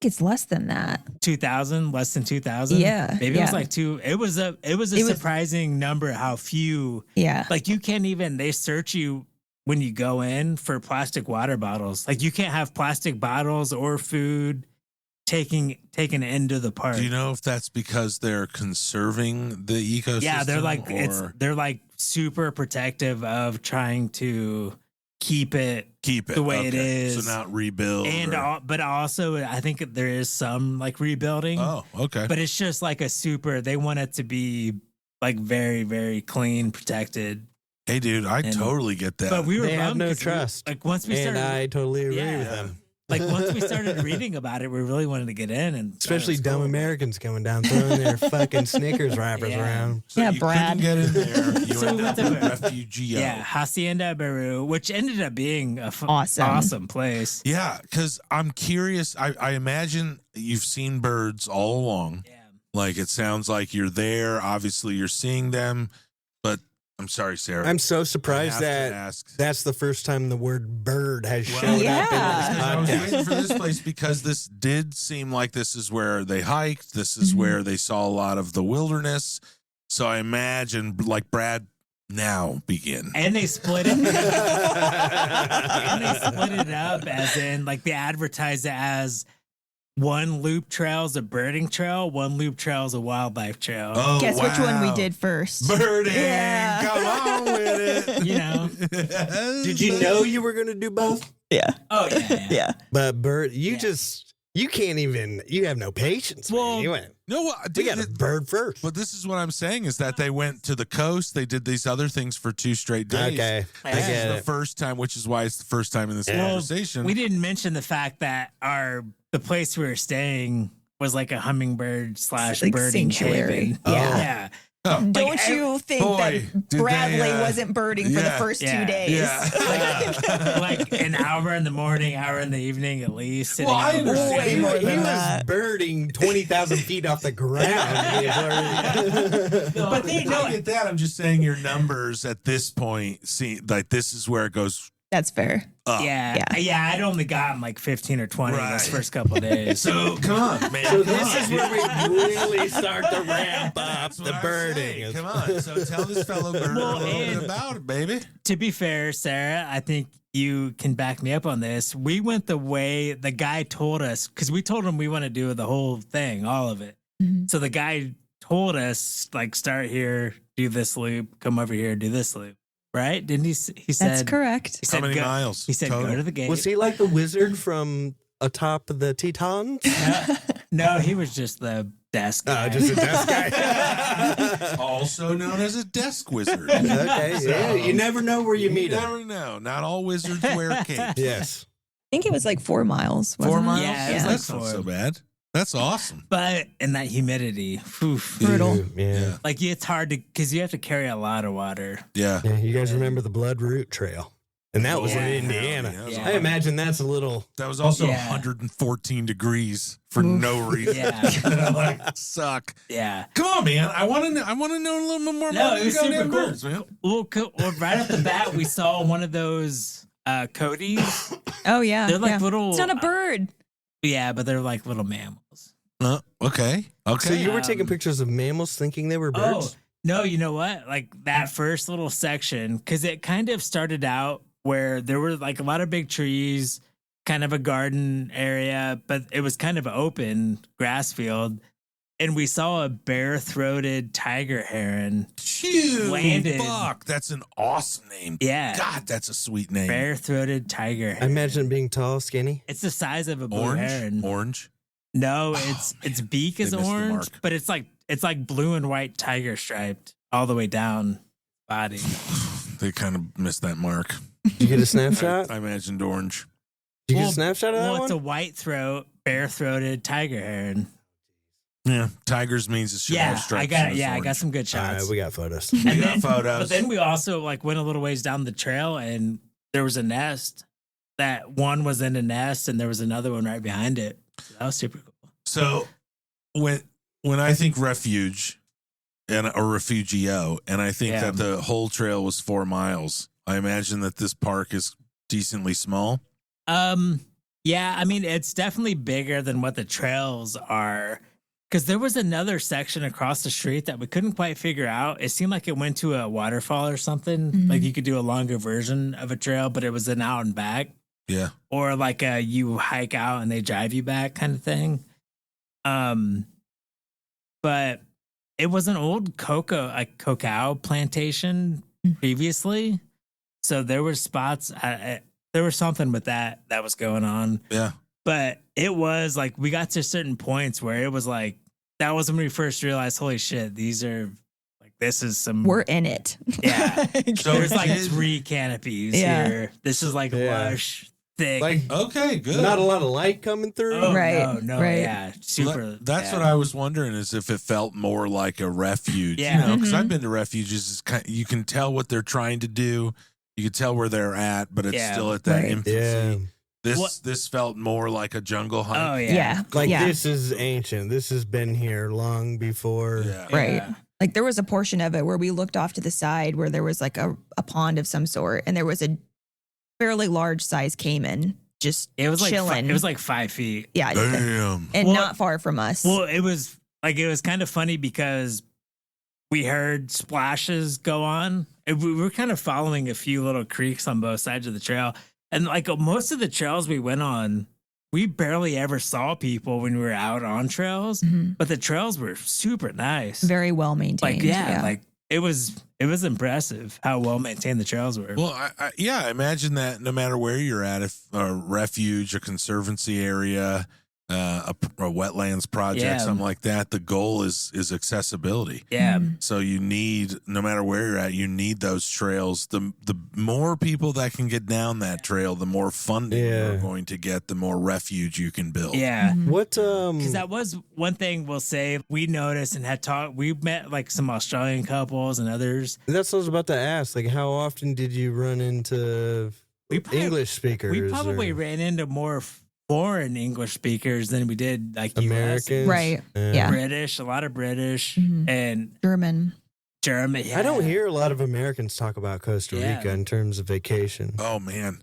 S4: It's less than that.
S2: 2,000, less than 2,000.
S4: Yeah.
S2: Maybe it was like 2. It was a surprising number how few.
S4: Yeah.
S2: Like you can't even, they search you when you go in for plastic water bottles. Like you can't have plastic bottles or food taken into the park.
S3: Do you know if that's because they're conserving the ecosystem?
S2: Yeah, they're like super protective of trying to keep it the way it is.
S3: So not rebuild.
S2: And but also I think there is some like rebuilding.
S3: Oh, okay.
S2: But it's just like they want it to be like very, very clean, protected.
S3: Hey, dude, I totally get that.
S2: But we were
S1: They have
S2: bummed
S1: no
S2: 'cause
S1: trust.
S2: like once we started,
S1: And I totally agree
S2: Yeah.
S1: with them.
S2: like once we started reading about it, we really wanted to get in, and
S1: Especially
S2: it's
S1: dumb
S2: cool.
S1: Americans coming down throwing their fucking Snickers wrappers
S2: Yeah.
S1: around.
S3: So
S4: Yeah,
S3: you
S4: Brad.
S3: couldn't get in there. You
S2: So
S3: ended
S2: we
S3: up
S2: went
S3: with
S2: to-
S3: Refugio.
S2: Yeah, Hacienda Barú, which ended up being a
S4: Awesome.
S2: awesome place.
S3: Yeah, because I'm curious. I imagine you've seen birds all along.
S2: Yeah.
S3: Like, it sounds like you're there. Obviously, you're seeing them. But I'm sorry, Sarah.
S1: I'm so
S3: I
S1: surprised
S3: have to
S1: that
S3: ask.
S1: that's the first time the word bird has
S3: Well,
S1: showed
S4: Yeah.
S1: up
S3: I
S1: in
S3: was
S1: this
S3: waiting
S1: podcast.
S3: for this place because this did seem like this is where they hiked. This is where they saw a lot of the wilderness. So I imagine, like, Brad, now begin.
S2: And they split it. And they split it up as in like they advertise it as one loop trail is a birding trail, one loop trail is a wildlife trail.
S3: Oh,
S4: Guess which one we
S3: wow.
S4: did first?
S3: Birding.
S4: Yeah.
S3: Come on with it.
S2: You know?
S1: Did you know you were going to do both?
S4: Yeah.
S2: Oh yeah.
S4: Yeah.
S1: But bird, you
S2: Yeah.
S1: can't even, you have no patience.
S2: Well,
S1: Man. You went,
S3: No, what?
S1: we got a bird first.
S3: But this is what I'm saying is that they went to the coast. They did these other things for 2 straight days.
S1: Okay. I
S3: This
S1: get
S3: is the
S1: it.
S3: first time, which is why it's the first time in this
S1: Yeah.
S3: conversation.
S2: We didn't mention the fact that the place we were staying was like a hummingbird /
S4: Like
S2: birding
S4: sanctuary.
S2: haven.
S4: Yeah.
S2: Yeah.
S3: Oh,
S4: Don't you think
S3: boy,
S4: that
S3: did
S4: Bradley
S3: they,
S4: wasn't birding for the
S3: yeah.
S4: first
S2: Yeah.
S4: 2 days?
S3: yeah.
S2: Like an hour in the morning, hour in the evening at least. sitting
S3: Well, I
S2: out on the
S3: understand.
S4: Way
S1: He,
S4: more
S1: he
S4: than
S1: was
S4: that.
S1: birding 20,000 feet off the ground.
S2: But they
S3: I get that. I'm just saying your numbers at this point see like this is where it goes
S4: That's fair.
S3: up.
S2: Yeah. I'd only gotten like 15 or 20
S3: Right.
S2: those first couple of days.
S3: So come on, man.
S1: So
S3: Come
S1: this
S3: on.
S1: is where we really start to ramp up
S3: That's what
S1: the
S3: I'm
S1: birding.
S3: saying. Come on. So tell this fellow bird
S2: Well,
S3: a little
S2: and-
S3: bit about it, baby.
S2: To be fair, Sarah, I think you can back me up on this. We went the way the guy told us, because we told him we want to do the whole thing, all of it.
S4: Mhm.
S2: So the guy told us, like, start here, do this loop, come over here, do this loop. Right? Didn't he? He said.
S4: That's correct.
S2: He
S3: How
S2: said,
S3: many
S2: go,
S3: miles?
S2: He said,
S3: total?
S2: go to the gate.
S1: Was he like the wizard from atop the Tetons?
S2: No, he was just the desk guy.
S1: Just a desk guy.
S3: Also known as a desk wizard.
S1: Okay, yeah. You never know where you meet
S3: You
S1: him.
S3: never know. Not all wizards wear capes.
S1: Yes.
S4: I think it was like 4 miles.
S3: 4
S4: wasn't it?
S3: miles?
S2: Yeah, it was
S3: That's
S2: like
S3: not
S2: 4.
S3: so bad. That's awesome.
S2: But in that humidity, oof,
S4: Brutal.
S1: Yeah.
S2: like it's hard to, because you have to carry a lot of water.
S3: Yeah.
S1: Yeah, you guys remember the Blood Root Trail? And that was
S2: Yeah.
S1: in Indiana.
S2: Yeah.
S1: I imagine that's a little.
S3: That was also
S2: Yeah.
S3: 114 degrees for no reason.
S2: Yeah.
S3: Like, suck.
S2: Yeah.
S3: Come on, man. I want to know. I want to know a little bit more
S2: No,
S3: about
S2: it was
S3: the goddamn
S2: super cool.
S3: birds, man.
S2: Well, right off the bat, we saw one of those Cody's.
S4: Oh, yeah.
S2: They're like
S4: yeah.
S2: little.
S4: It's not a bird.
S2: Yeah, but they're like little mammals.
S3: Okay.
S1: So you were taking
S2: Um,
S1: pictures of mammals thinking they were birds?
S2: Oh, no, you know what? Like that first little section, because it kind of started out where there were like a lot of big trees, kind of a garden area, but it was kind of open grass field. And we saw a bare-throated tiger heron.
S3: Phew,
S2: landed.
S3: fuck, that's an awesome name.
S2: Yeah.
S3: God, that's a sweet name.
S2: Bare-throated tiger
S1: I
S2: heron.
S1: imagine it being tall, skinny.
S2: It's the size of a blue heron.
S3: Orange.
S2: No,
S3: Oh,
S2: its beak is
S3: They missed the
S2: orange,
S3: mark.
S2: but it's like blue and white tiger striped all the way down body.
S3: They kind of missed that mark.
S1: Did you get a snapshot?
S3: I imagined orange.
S1: Did you get
S2: Well,
S1: a snapshot of that
S2: Well, it's a
S1: one?
S2: white throat, bare-throated tiger heron.
S3: Yeah, tigers means it should
S2: Yeah,
S3: have stripes.
S2: I got
S3: and it's
S2: I got
S3: orange.
S2: some good
S1: All
S2: shots.
S1: right, we got photos.
S3: We
S2: And
S3: got
S2: then-
S3: photos.
S2: But then we also like went a little ways down the trail and there was a nest. That one was in a nest and there was another one right behind it. So that was super cool.
S3: So when I think refuge or refugio, and I think
S2: Yeah.
S3: that the whole trail was 4 miles, I imagine that this park is decently small.
S2: Yeah, I mean it's definitely bigger than what the trails are. Because there was another section across the street that we couldn't quite figure out. It seemed like it went to a waterfall or something.
S4: Mhm.
S2: Like you could do a longer version of a trail, but it was an out and back.
S3: Yeah.
S2: Or like you hike out and they drive you back kind of thing. But it was an old cacao plantation previously. So there were spots, there was something with that was going on.
S3: Yeah.
S2: But it was like we got to certain points where it was like that was when we first realized, holy shit, these are like this is some
S4: We're in it.
S2: Yeah.
S3: So
S2: There's like
S3: did-
S2: 3 canopies
S4: Yeah.
S2: here. This is like
S1: Yeah.
S2: lush, thick.
S1: Like,
S3: Okay, good.
S1: not a lot of light coming through.
S2: oh,
S4: Right,
S2: no,
S4: right.
S2: yeah, super.
S3: That's
S2: yeah.
S3: what I was wondering, is if it felt more like a refuge.
S2: Yeah.
S3: You know, because
S4: Mhm.
S3: I've been to refuges. It's kind you can tell what they're trying to do. You can tell where they're at, but it's
S2: Yeah.
S3: still at that
S4: Right.
S3: infancy.
S1: Yeah.
S3: This felt more like a jungle hike.
S2: Oh
S4: Yeah.
S2: yeah,
S1: Like
S4: yeah.
S1: this is ancient. This has been here long before.
S3: Yeah.
S4: Right.
S2: Yeah.
S4: Like there was a portion of it where we looked off to the side where there was like a pond of some sort and there was a fairly large size caiman just
S2: It was like
S4: chilling.
S2: it was like 5 feet.
S4: yeah,
S3: Damn.
S4: and
S2: Well-
S4: not far from us.
S2: Well, it was kind of funny because we heard splashes go on. We were kind of following a few little creeks on both sides of the trail. And like most of the trails we went on, we barely ever saw people when we were out on trails,
S4: Mhm.
S2: but the trails were super nice.
S4: Very well maintained.
S2: like, yeah, like it was impressive how well maintained the trails were.
S3: Well, I imagine that no matter where you're at, if a refuge, a conservancy area, a wetlands project,
S2: Yeah.
S3: something like that, the goal is accessibility.
S2: yeah.
S4: Mhm.
S3: So you need, no matter where you're at, you need those trails. The more people that can get down that trail, the more funding
S1: Yeah.
S3: you're going to get, the more refuge you can build.
S2: Yeah.
S4: Mhm.
S1: What
S2: Because that was one thing we'll say we noticed and had talked. We met like some Australian couples and others.
S1: that's what I was about to ask. Like, how often did you run into
S2: We probably,
S1: English speakers?
S2: we probably
S1: or
S2: ran into more foreign English speakers than we did like US.
S1: Americans?
S4: Right. Yeah.
S2: British, a lot of British
S4: Mhm.
S2: and
S4: German.
S2: German. Yeah.
S1: I don't hear a lot of Americans talk about Costa
S2: Yeah.
S1: Rica in terms of vacation.
S3: Oh man,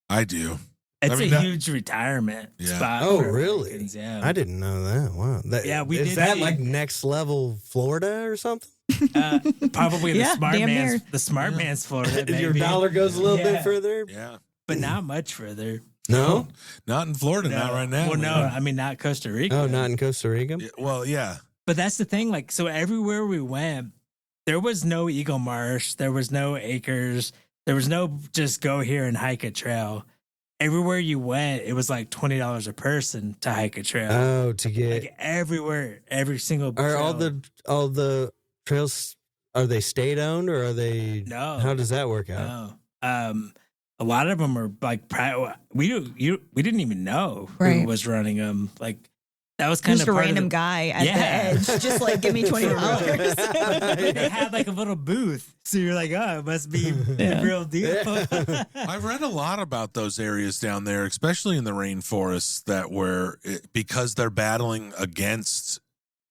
S3: I do.
S2: It's
S3: I mean,
S2: a
S3: that-
S2: huge retirement
S3: Yeah.
S2: spot.
S1: Oh,
S2: for
S1: really?
S2: Americans, yeah.
S1: I didn't know that. Wow.
S2: Yeah, we
S1: is
S2: did
S1: that
S2: see-
S1: like next level Florida or something?
S2: Probably
S4: Yeah, damn near.
S2: the smart man's Florida,
S1: If your
S2: maybe.
S1: dollar goes a little
S2: Yeah.
S1: bit further?
S3: Yeah.
S2: but not much further.
S1: No?
S3: Not in Florida, not right now.
S2: Well, no,
S3: man.
S2: I mean not Costa Rica.
S1: Oh, not in Costa Rica?
S3: Yeah, well, yeah.
S2: But that's the thing. Like, so everywhere we went, there was no Eagle Marsh, there was no acres, there was no just go here and hike a trail. Everywhere you went, it was like $20 a person to hike a trail.
S1: Oh, to get.
S2: Like everywhere, every single.
S1: Are
S2: trail.
S1: all the trails, are they state owned or are they?
S2: No.
S1: How does that work out?
S2: No. A lot of them are like we didn't even know who
S4: Right.
S2: was running them. Like that was kind
S4: Just
S2: of
S4: a
S2: part
S4: random
S2: of the,
S4: guy at
S2: Yeah.
S4: the edge. Just like, give me $20.
S2: They had like a little booth, so you're like, oh, it must be the
S4: Yeah.
S2: real deal.
S3: I've read a lot about those areas down there, especially in the rainforests, because they're battling against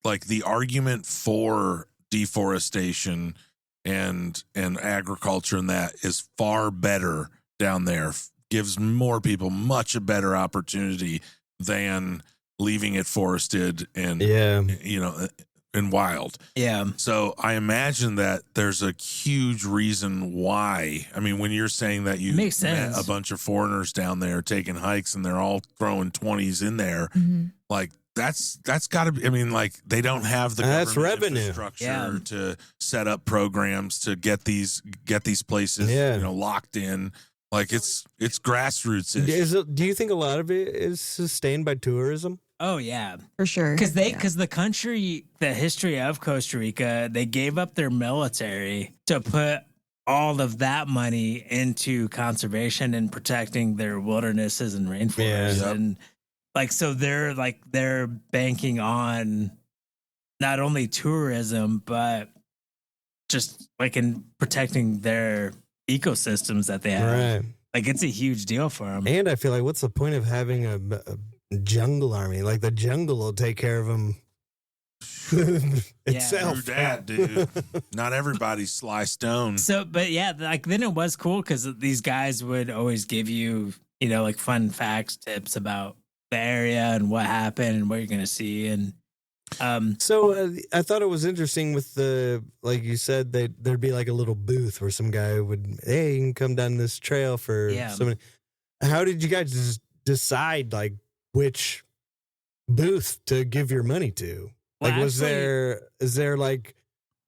S3: like the argument for deforestation and agriculture, and that is far better down there. Gives more people much a better opportunity than leaving it forested and and wild.
S2: Yeah.
S3: So I imagine that there's a huge reason why. I mean, when you're saying that you
S2: Makes
S3: met
S2: sense.
S3: a bunch of foreigners down there taking hikes and they're all throwing 20s in there, like that's got to be. I mean, like they don't have the
S1: That's
S3: government
S1: revenue.
S3: infrastructure to set up programs to get these places locked in. Like it's grassroots.
S1: Do you think a lot of it is sustained by tourism?
S2: Oh yeah,
S4: For sure.
S2: because the history of Costa Rica, they gave up their military to put all of that money into conservation and protecting their wildernesses and rainforests, and so they're banking on not only tourism but just like in protecting their ecosystems that they have.
S1: Right.
S2: Like it's a huge deal for them.
S1: And I feel like, what's the point of having a jungle army? Like the jungle will take care of them itself.
S3: True that, dude. Not everybody's Sly Stone.
S2: So, but yeah, like then it was cool because these guys would always give you, like fun facts, tips about the area and what happened and what you're gonna see. And
S1: So I thought it was interesting with like you said, there'd be like a little booth where some guy would, hey, you can come down this trail for so many. How did you guys just decide like which booth to give your money to? Like,
S2: Well,
S1: is there like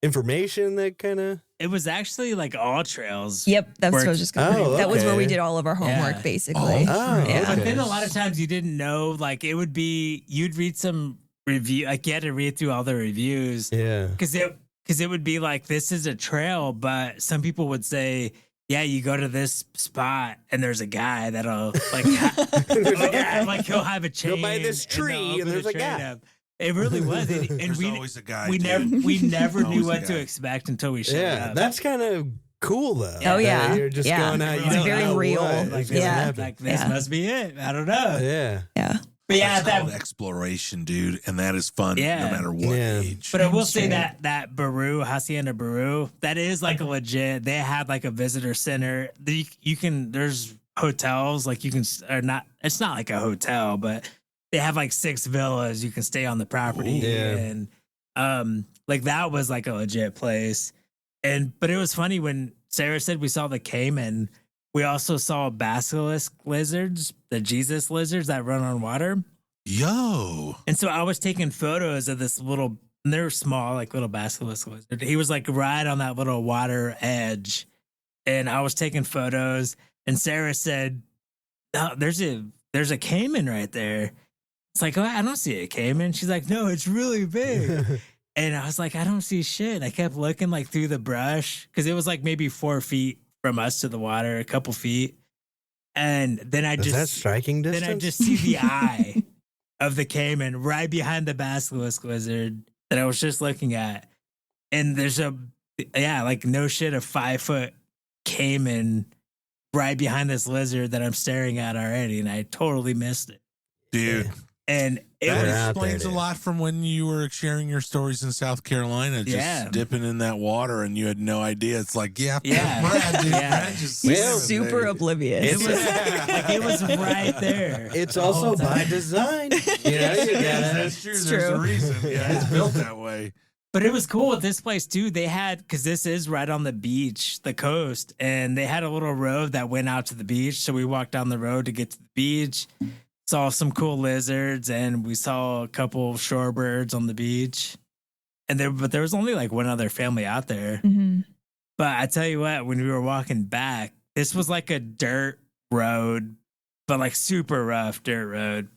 S1: information that kind of?
S2: it was actually like all trails.
S4: Yep, that's what I was just going to That was where we
S1: okay.
S4: did all of our homework, basically.
S1: Oh,
S4: yeah.
S2: But
S1: okay.
S2: then a lot of times you didn't know, like it would be, you'd read some review, like you had to read through all the reviews.
S1: Yeah.
S2: Because it would be like, this is a trail, but some people would say, yeah, you go to this spot and there's a guy that'll like,
S1: There's a guy.
S2: like he'll have a chain.
S1: Go by this
S2: and they'll
S1: tree and
S2: open
S1: there's
S2: the
S1: a
S2: train
S1: guy.
S2: up. It really was. And
S3: There's always a guy.
S2: we
S3: dude.
S2: never knew
S3: Always a
S2: what to
S3: guy.
S2: expect until we showed
S1: Yeah,
S2: up.
S1: that's kind of cool though.
S4: Oh, yeah.
S1: That you're just
S4: Yeah.
S1: going out.
S2: It's
S1: You don't
S4: very
S1: know
S4: real.
S1: what
S2: Like
S1: is
S2: this,
S1: gonna
S4: Yeah.
S1: happen.
S2: like this
S4: Yeah.
S2: must be it. I don't know.
S1: Yeah.
S4: Yeah.
S2: But yeah,
S3: That's
S2: that
S3: called exploration, dude, and that is fun
S2: Yeah.
S3: no matter what
S1: Yeah.
S3: age.
S2: But I will
S4: That's
S2: say
S4: true.
S2: that Barú, Hacienda Barú, that is like a legit. They had like a visitor center. You can, there's hotels like you can, or not. It's not like a hotel, but they have like 6 villas you can stay on the property.
S1: Ooh. Yeah.
S2: And like that was like a legit place. But it was funny when Sarah said we saw the caiman. We also saw basilisk lizards, the Jesus lizards that run on water.
S3: Yo,
S2: And so I was taking photos of this little, and they're small, like little basilisk lizard. He was like right on that little water edge. And I was taking photos, and Sarah said, no, there's a caiman right there. It's like, oh, I don't see a caiman. She's like, no, it's really big. And I was like, I don't see shit. I kept looking like through the brush because it was like maybe 4 feet from us to the water, a couple feet. And then
S1: Is that striking distance?
S2: then I just see the eye of the caiman right behind the basilisk lizard that I was just looking at. And there's like no shit, a 5-foot caiman right behind this lizard that I'm staring at already. And I totally missed it.
S3: dude.
S2: And it
S3: That
S1: They're
S2: was,
S1: out there,
S3: explains a
S1: dude.
S3: lot from when you were sharing your stories in South Carolina, just
S2: Yeah.
S3: dipping in that water and you had no idea. It's like,
S2: Yeah.
S3: Brad, dude.
S2: Yeah.
S3: Brad just
S4: He's
S3: swimming,
S4: super
S3: baby.
S4: oblivious.
S2: it was right there.
S1: It's
S2: the
S1: also
S2: whole time.
S1: by design. You know, you gotta.
S3: That's true.
S4: It's
S3: There's a
S4: true.
S3: reason. Yeah, it's built that way.
S2: But it was cool with this place too. They had, because this is right on the beach, the coast, and they had a little road that went out to the beach. So we walked down the road to get to the beach, saw some cool lizards, and we saw a couple shorebirds on the beach. But there was only like one other family out there.
S4: Mhm.
S2: But I tell you what, when we were walking back, this was like a dirt road, but like super rough dirt road,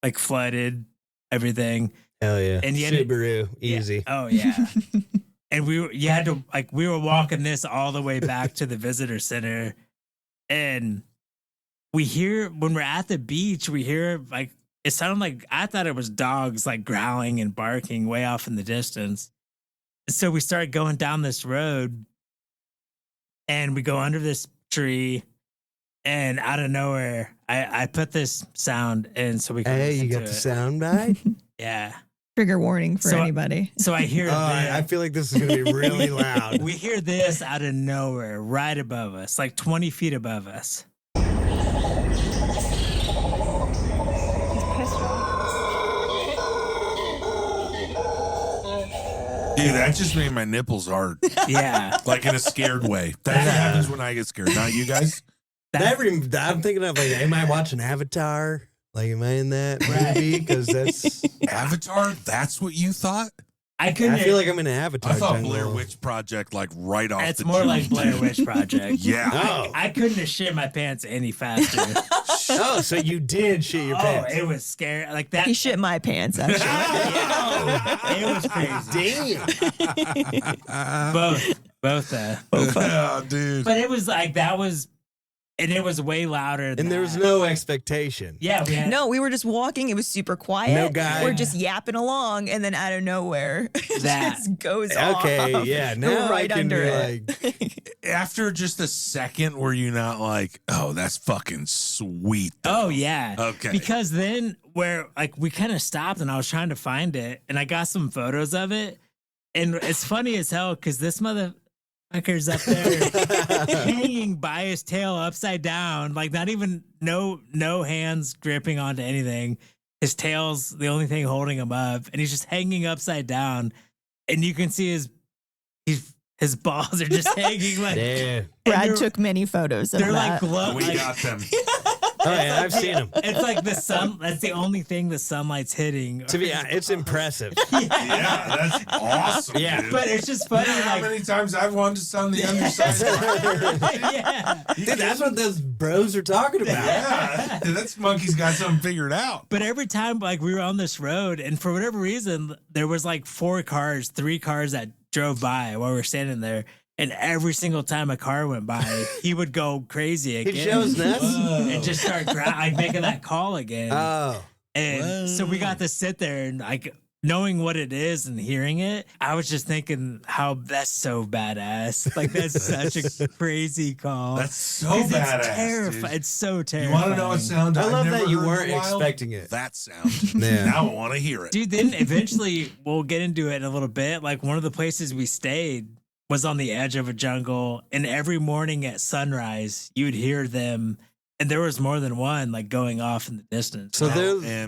S2: like flooded, everything.
S1: Hell yeah.
S2: And yet
S1: Subaru,
S2: Yeah.
S1: easy.
S2: Oh yeah. And we were walking this all the way back to the visitor center, and we hear, when we're at the beach, we hear like, it sounded like, I thought it was dogs like growling and barking way off in the distance. So we started going down this road, and we go under this tree, and out of nowhere, I put this sound in so we can
S1: Hey,
S2: listen
S1: you got
S2: to
S1: the
S2: it.
S1: sound bite?
S2: Yeah.
S4: Trigger warning for
S2: So-
S4: anybody.
S2: So I hear
S1: Oh, I feel like this is going to be really loud.
S2: We hear this out of nowhere, right above us, like 20 feet above us.
S5: He's pissed off.
S3: Dude, that just made my nipples hard.
S2: Yeah.
S3: Like in a scared way. That happens when I get scared. Not you guys?
S1: I'm thinking of like, am I watching Avatar? Like, am I in that movie? Because that's
S3: Avatar? That's what you thought?
S2: I
S1: feel like I'm in an Avatar.
S3: I thought
S1: jungle.
S3: Blair Witch Project, like right off
S2: It's
S3: the
S2: more
S3: jump.
S2: like Blair Witch Project.
S3: Yeah.
S1: Oh.
S2: I couldn't have shit my pants any faster.
S1: Oh, so you did shit your pants.
S2: It was scary. Like that.
S4: He shit my pants, actually.
S2: It was crazy.
S1: Damn.
S2: Both.
S3: Oh, dude.
S2: But it was like that was, and it was way louder. Than
S1: And there was
S2: that.
S1: no expectation.
S2: Yeah, we had.
S4: No, we were just walking. It was super quiet.
S1: No guy.
S4: We're just yapping along, and then out of nowhere, it
S2: That.
S4: just goes off.
S1: Okay, yeah. Now
S4: right
S1: I can
S4: under
S1: be
S4: it.
S1: like,
S3: After just a second, were you not like, oh, that's fucking sweet?
S2: Oh yeah.
S3: Okay.
S2: Because then where like we kind of stopped and I was trying to find it and I got some photos of it and it's funny as hell because this motherfucker's up there hanging by his tail upside down, like not even no hands gripping onto anything. His tail's the only thing holding him up and he's just hanging upside down and you can see his balls are just hanging like.
S1: damn.
S4: Brad took many photos of
S2: They're like
S4: that.
S2: glow.
S3: We
S2: like,
S3: got them.
S1: Oh, yeah, I've seen them.
S2: It's like the sun. That's the only thing the sunlight's hitting.
S1: To be honest, it's impressive.
S3: Yeah, that's awesome.
S1: Yeah.
S3: dude.
S2: But it's just funny.
S3: You know how
S2: Like,
S3: many times I've wanted to sun the underside?
S2: yeah.
S1: Dude, that's what those bros are talking about.
S3: Yeah, that's monkey's got something figured out.
S2: But every time, like we were on this road, and for whatever reason, there was like 3 cars that drove by while we were standing there. And every single time a car went by, he would go crazy again.
S1: He shows nuts.
S2: And just start like making that call again.
S1: Oh.
S2: And so we got to sit there and like knowing what it is and hearing it, I was just thinking how that's so badass. Like that's such a crazy call.
S3: That's so
S2: 'Cause
S3: badass.
S2: It's terrifying.
S3: Dude.
S2: It's so terrifying.
S3: You want to know what sound?
S1: I love
S3: never
S1: that you
S3: heard
S1: weren't
S3: in a while?
S1: expecting it.
S3: That sound.
S1: Yeah.
S3: Now I want to hear it.
S2: Dude, then eventually we'll get into it in a little bit. Like one of the places we stayed was on the edge of a jungle, and every morning at sunrise, you'd hear them, and there was more than one like going off in the distance.
S1: So
S3: and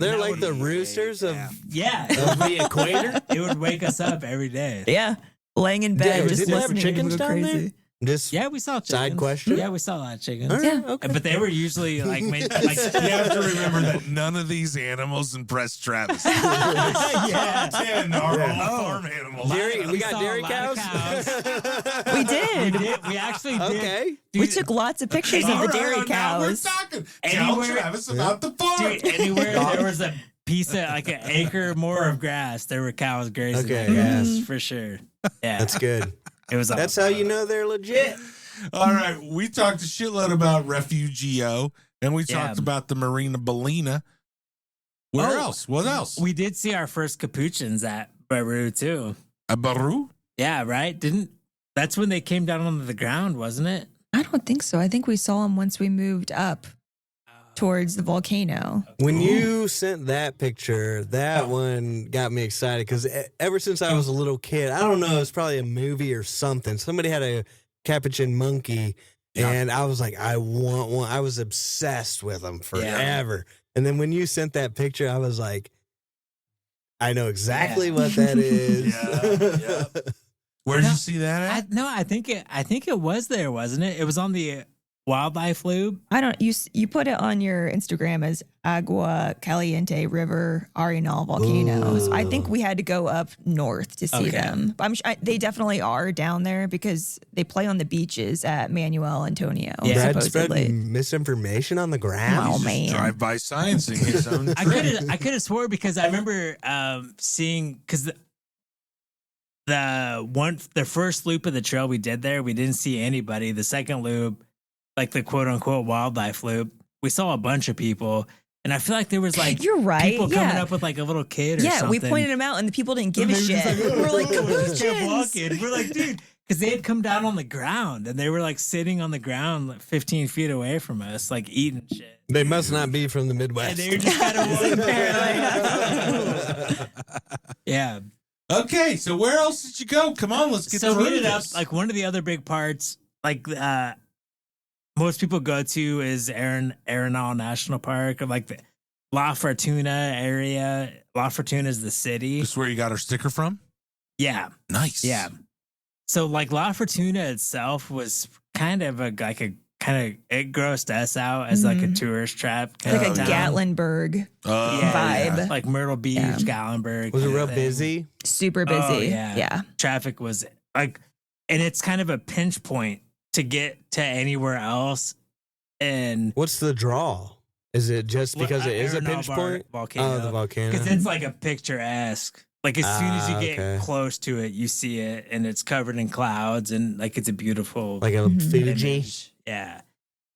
S1: they're
S3: that
S1: like
S3: would
S1: the
S3: be
S1: roosters of
S2: Yeah,
S1: the equator.
S2: it would wake us up every day.
S4: Yeah, laying in bed,
S1: Damn,
S4: just
S1: did they have
S4: listening.
S1: chickens
S4: to go
S1: down there?
S4: crazy.
S1: Just
S2: Yeah, we saw chickens.
S1: Side question?
S2: Yeah, we saw a lot of chickens.
S1: All right,
S4: Yeah.
S1: okay.
S2: But they were usually like made like
S3: You have to remember that none of these animals impress Travis.
S2: yeah.
S3: 10 are
S1: Yeah.
S3: all farm animals.
S1: Dairy, we got
S2: saw a
S1: dairy
S2: lot of
S1: cows.
S4: We did.
S2: We actually did.
S1: Okay.
S4: We took lots of pictures of the
S3: All right,
S4: dairy
S3: now we're
S4: cows.
S3: talking.
S2: Anywhere-
S3: Tell Travis about the farm.
S2: Dude, anywhere there was a piece of like an acre more of grass, there were cows grazing.
S1: Okay,
S2: that
S1: yeah.
S2: grass, for sure. Yeah,
S1: That's good.
S2: it was.
S1: That's how you know they're legit.
S3: All right, we talked a shitload about Refugio, and we
S2: Yeah.
S3: talked about the Marina Ballena. Where
S2: Oh,
S3: else? What else?
S2: We did see our first capuchins at Barú too.
S3: Barú?
S2: Yeah, right. That's when they came down onto the ground, wasn't it?
S4: I don't think so. I think we saw them once we moved up towards the volcano.
S1: When you sent that picture, that one got me excited because ever since I was a little kid, I don't know, it's probably a movie or something. Somebody had a capuchin monkey, and I was like, I want one. I was obsessed with them forever. And then when you sent that picture, I was like, I know exactly what that is.
S3: Yeah. Where'd you see that at?
S2: I think it was there, wasn't it? It was on the wildlife loop.
S4: I don't. You put it on your Instagram as Agua Caliente River Arenal volcanoes. I think we had to go up north to see
S2: Okay.
S4: them. But they definitely are down there because they play on the beaches at Manuel Antonio.
S2: Yeah.
S1: Brad
S4: supposedly.
S1: spreading misinformation on the ground.
S4: Oh,
S3: Just
S4: man.
S3: drive by sciencing his own
S2: I could have swore because I remember seeing because the first loop of the trail we did there, we didn't see anybody. The second loop, like the quote unquote wildlife loop, we saw a bunch of people. And I feel like there was like
S4: You're right.
S2: people coming up with like a little kid or
S4: Yeah,
S2: something.
S4: we pointed them out and the people didn't give a
S2: And they were
S4: shit.
S2: just like,
S4: We're like,
S2: "Oh," just kept
S4: capuchins.
S2: walking. We're like, dude, because they had come down on the ground and they were like sitting on the ground like 15 feet away from us, like eating shit.
S1: They must not be from the
S2: And
S1: Midwest.
S2: they were just kind of yeah.
S3: Okay, so where else did you go? Come on, let's get
S2: So
S3: through
S2: we ended up
S3: this.
S2: like one of the other big parts, like most people go to is Arenal National Park, or like the La Fortuna area. La Fortuna is the city.
S3: This is where you got our sticker from?
S2: Yeah.
S3: Nice.
S2: Yeah. So like La Fortuna itself was kind of it grossed us out as like a tourist trap.
S4: It's like a
S2: town.
S4: Gatlinburg vibe.
S2: Like Myrtle Beach, Gatlinburg.
S1: Was it real
S2: thing.
S1: busy?
S4: Super busy.
S2: Oh,
S4: Yeah.
S2: Traffic was like, and it's kind of a pinch point to get to anywhere else. And
S1: What's the draw? Is it just because it is a pinch point?
S2: Volcano.
S1: Oh, the volcano.
S2: Because it's like a picturesque. Like as soon as you get
S1: okay.
S2: close to it, you see it, and it's covered in clouds, and like it's a beautiful
S1: Like a Fuji.
S2: image. Yeah,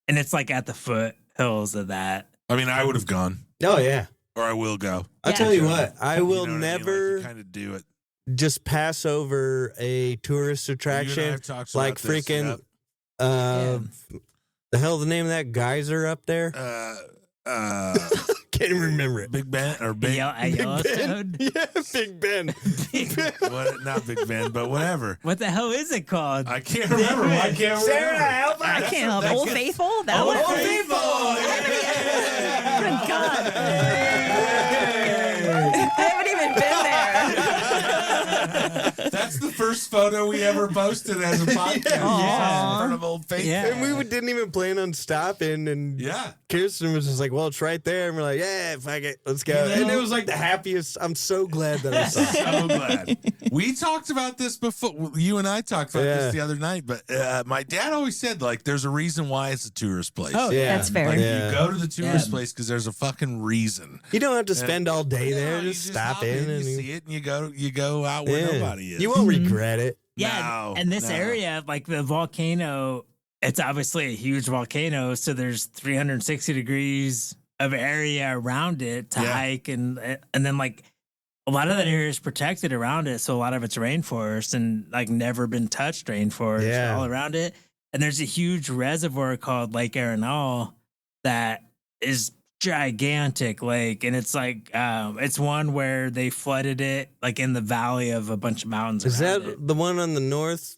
S2: and it's like at the foothills of that.
S3: I mean, I would have gone,
S1: Oh, yeah.
S3: or I will go.
S1: I'll tell you what, I will
S3: You know what I mean?
S1: never
S3: Like, kind of do it.
S1: just pass over a tourist
S3: You and I
S1: attraction
S3: have talked
S1: like
S3: about this,
S1: freaking,
S3: yep.
S1: the hell the name of that geyser up there? Can't even remember it.
S3: Big Ben or Big
S2: Yellowstone.
S1: Yeah, Big Ben.
S3: what? Not Big Ben, but whatever.
S2: What the hell is it called?
S3: I can't remember. I can't
S1: Sarah,
S3: remember.
S1: help
S4: I
S1: us.
S4: can't help it. Old Faithful? That
S1: Old
S4: one?
S1: Faithful.
S4: Good God. I haven't even been there.
S3: That's the first photo we ever posted as a podcast.
S4: Aw.
S3: In front of Old Faithful.
S2: Yeah.
S1: And we didn't even plan on stopping. And
S3: Yeah.
S1: Kirsten was just like, well, it's right there. And we're like, yeah, fuck it. Let's go.
S3: You know-
S1: And it was like the happiest. I'm so glad that I saw it.
S3: So glad. We talked about this before. You and I talked about
S1: Yeah.
S3: this the other night, but my dad always said, like, there's a reason why it's a tourist place.
S2: Oh,
S1: Yeah.
S4: That's fair.
S3: Like,
S1: Yeah.
S3: you go to the tourist
S2: Yeah.
S3: place because there's a fucking reason.
S1: You don't have to spend all day there.
S3: No, you
S1: Just stop
S3: hop
S1: in and
S3: you see it, and you go out where
S1: Yeah.
S3: nobody is.
S1: You won't regret it.
S2: Yeah,
S3: No,
S2: and this
S3: no.
S2: area, like the volcano, it's obviously a huge volcano, so there's 360 degrees of area around it to
S3: Yeah.
S2: hike, and then like a lot of that area is protected around it, so a lot of it's rainforest and like never been touched rainforest
S1: Yeah.
S2: all around it. And there's a huge reservoir called Lake Arenal that is gigantic lake, and it's like it's one where they flooded it like in the valley of a bunch of mountains.
S1: Is
S2: around
S1: that
S2: it.
S1: the one on the north?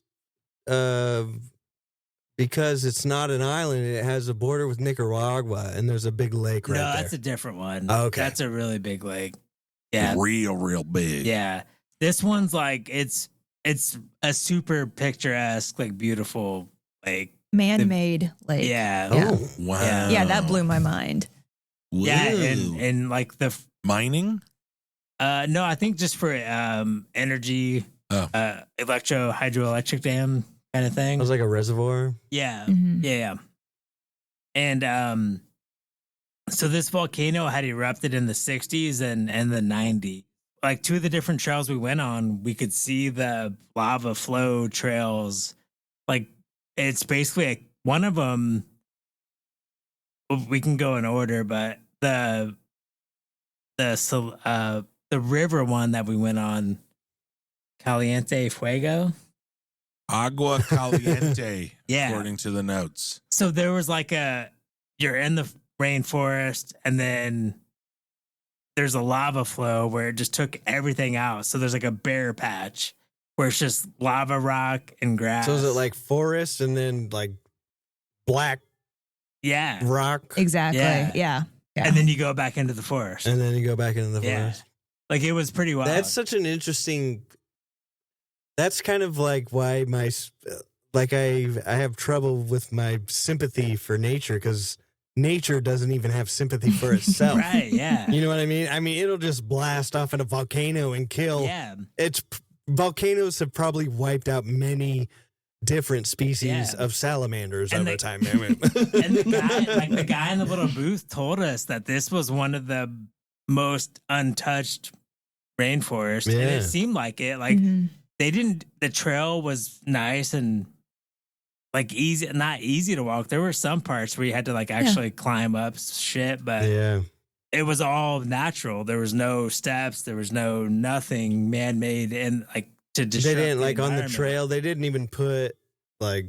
S1: Because it's not an island, it has a border with Nicaragua, and there's a big lake right
S2: No,
S1: there.
S2: that's a different one.
S1: Oh, okay.
S2: That's a really big lake. Yeah.
S3: Real big.
S2: Yeah. This one's like it's a super picturesque, like beautiful lake.
S4: Man-made lake.
S2: Yeah.
S4: Yeah.
S1: Oh,
S3: Wow.
S4: Yeah, that blew my mind.
S2: Yeah.
S3: Whoa.
S2: And like the
S3: Mining?
S2: no, I think just for energy hydroelectric dam kind of
S1: it
S2: thing.
S1: was like a reservoir.
S2: Yeah.
S4: Mhm.
S2: Yeah. And so this volcano had erupted in the 60s and the 90s. Like two of the different trails we went on, we could see the lava flow trails. Like it's basically one of them. We can go in order, but the river one that we went on, Caliente Fuego.
S3: Agua caliente,
S2: Yeah.
S3: according to the notes.
S2: So there was like you're in the rainforest, and then there's a lava flow where it just took everything out. So there's like a bare patch where it's just lava rock and grass.
S1: So is it like forest and then like black
S2: yeah.
S1: rock,
S4: Exactly.
S2: Yeah.
S4: Yeah.
S2: And then you go back into the forest.
S1: and then you go back into the
S2: Yeah.
S1: forest?
S2: Like it was pretty wild.
S1: That's such an interesting. That's kind of like why I have trouble with my sympathy for nature, because nature doesn't even have sympathy for itself.
S2: right. Yeah.
S1: You know what I mean? I mean, it'll just blast off in a volcano and kill.
S2: Yeah.
S1: Volcanoes have probably wiped out many different species
S2: Yeah.
S1: of salamanders
S2: And
S1: over
S2: they-
S1: time.
S2: And the guy in the little booth told us that this was one of the most untouched rainforests. And
S1: Yeah.
S2: it seemed like it. Like
S4: Mhm.
S2: the trail was nice and like not easy to walk. There were some parts where you had to like actually climb up shit, but
S1: Yeah.
S2: it was all natural. There was no steps. There was nothing man-made, and like to
S1: They
S2: disrupt
S1: didn't
S2: the
S1: like on the
S2: environment.
S1: trail. They didn't even put like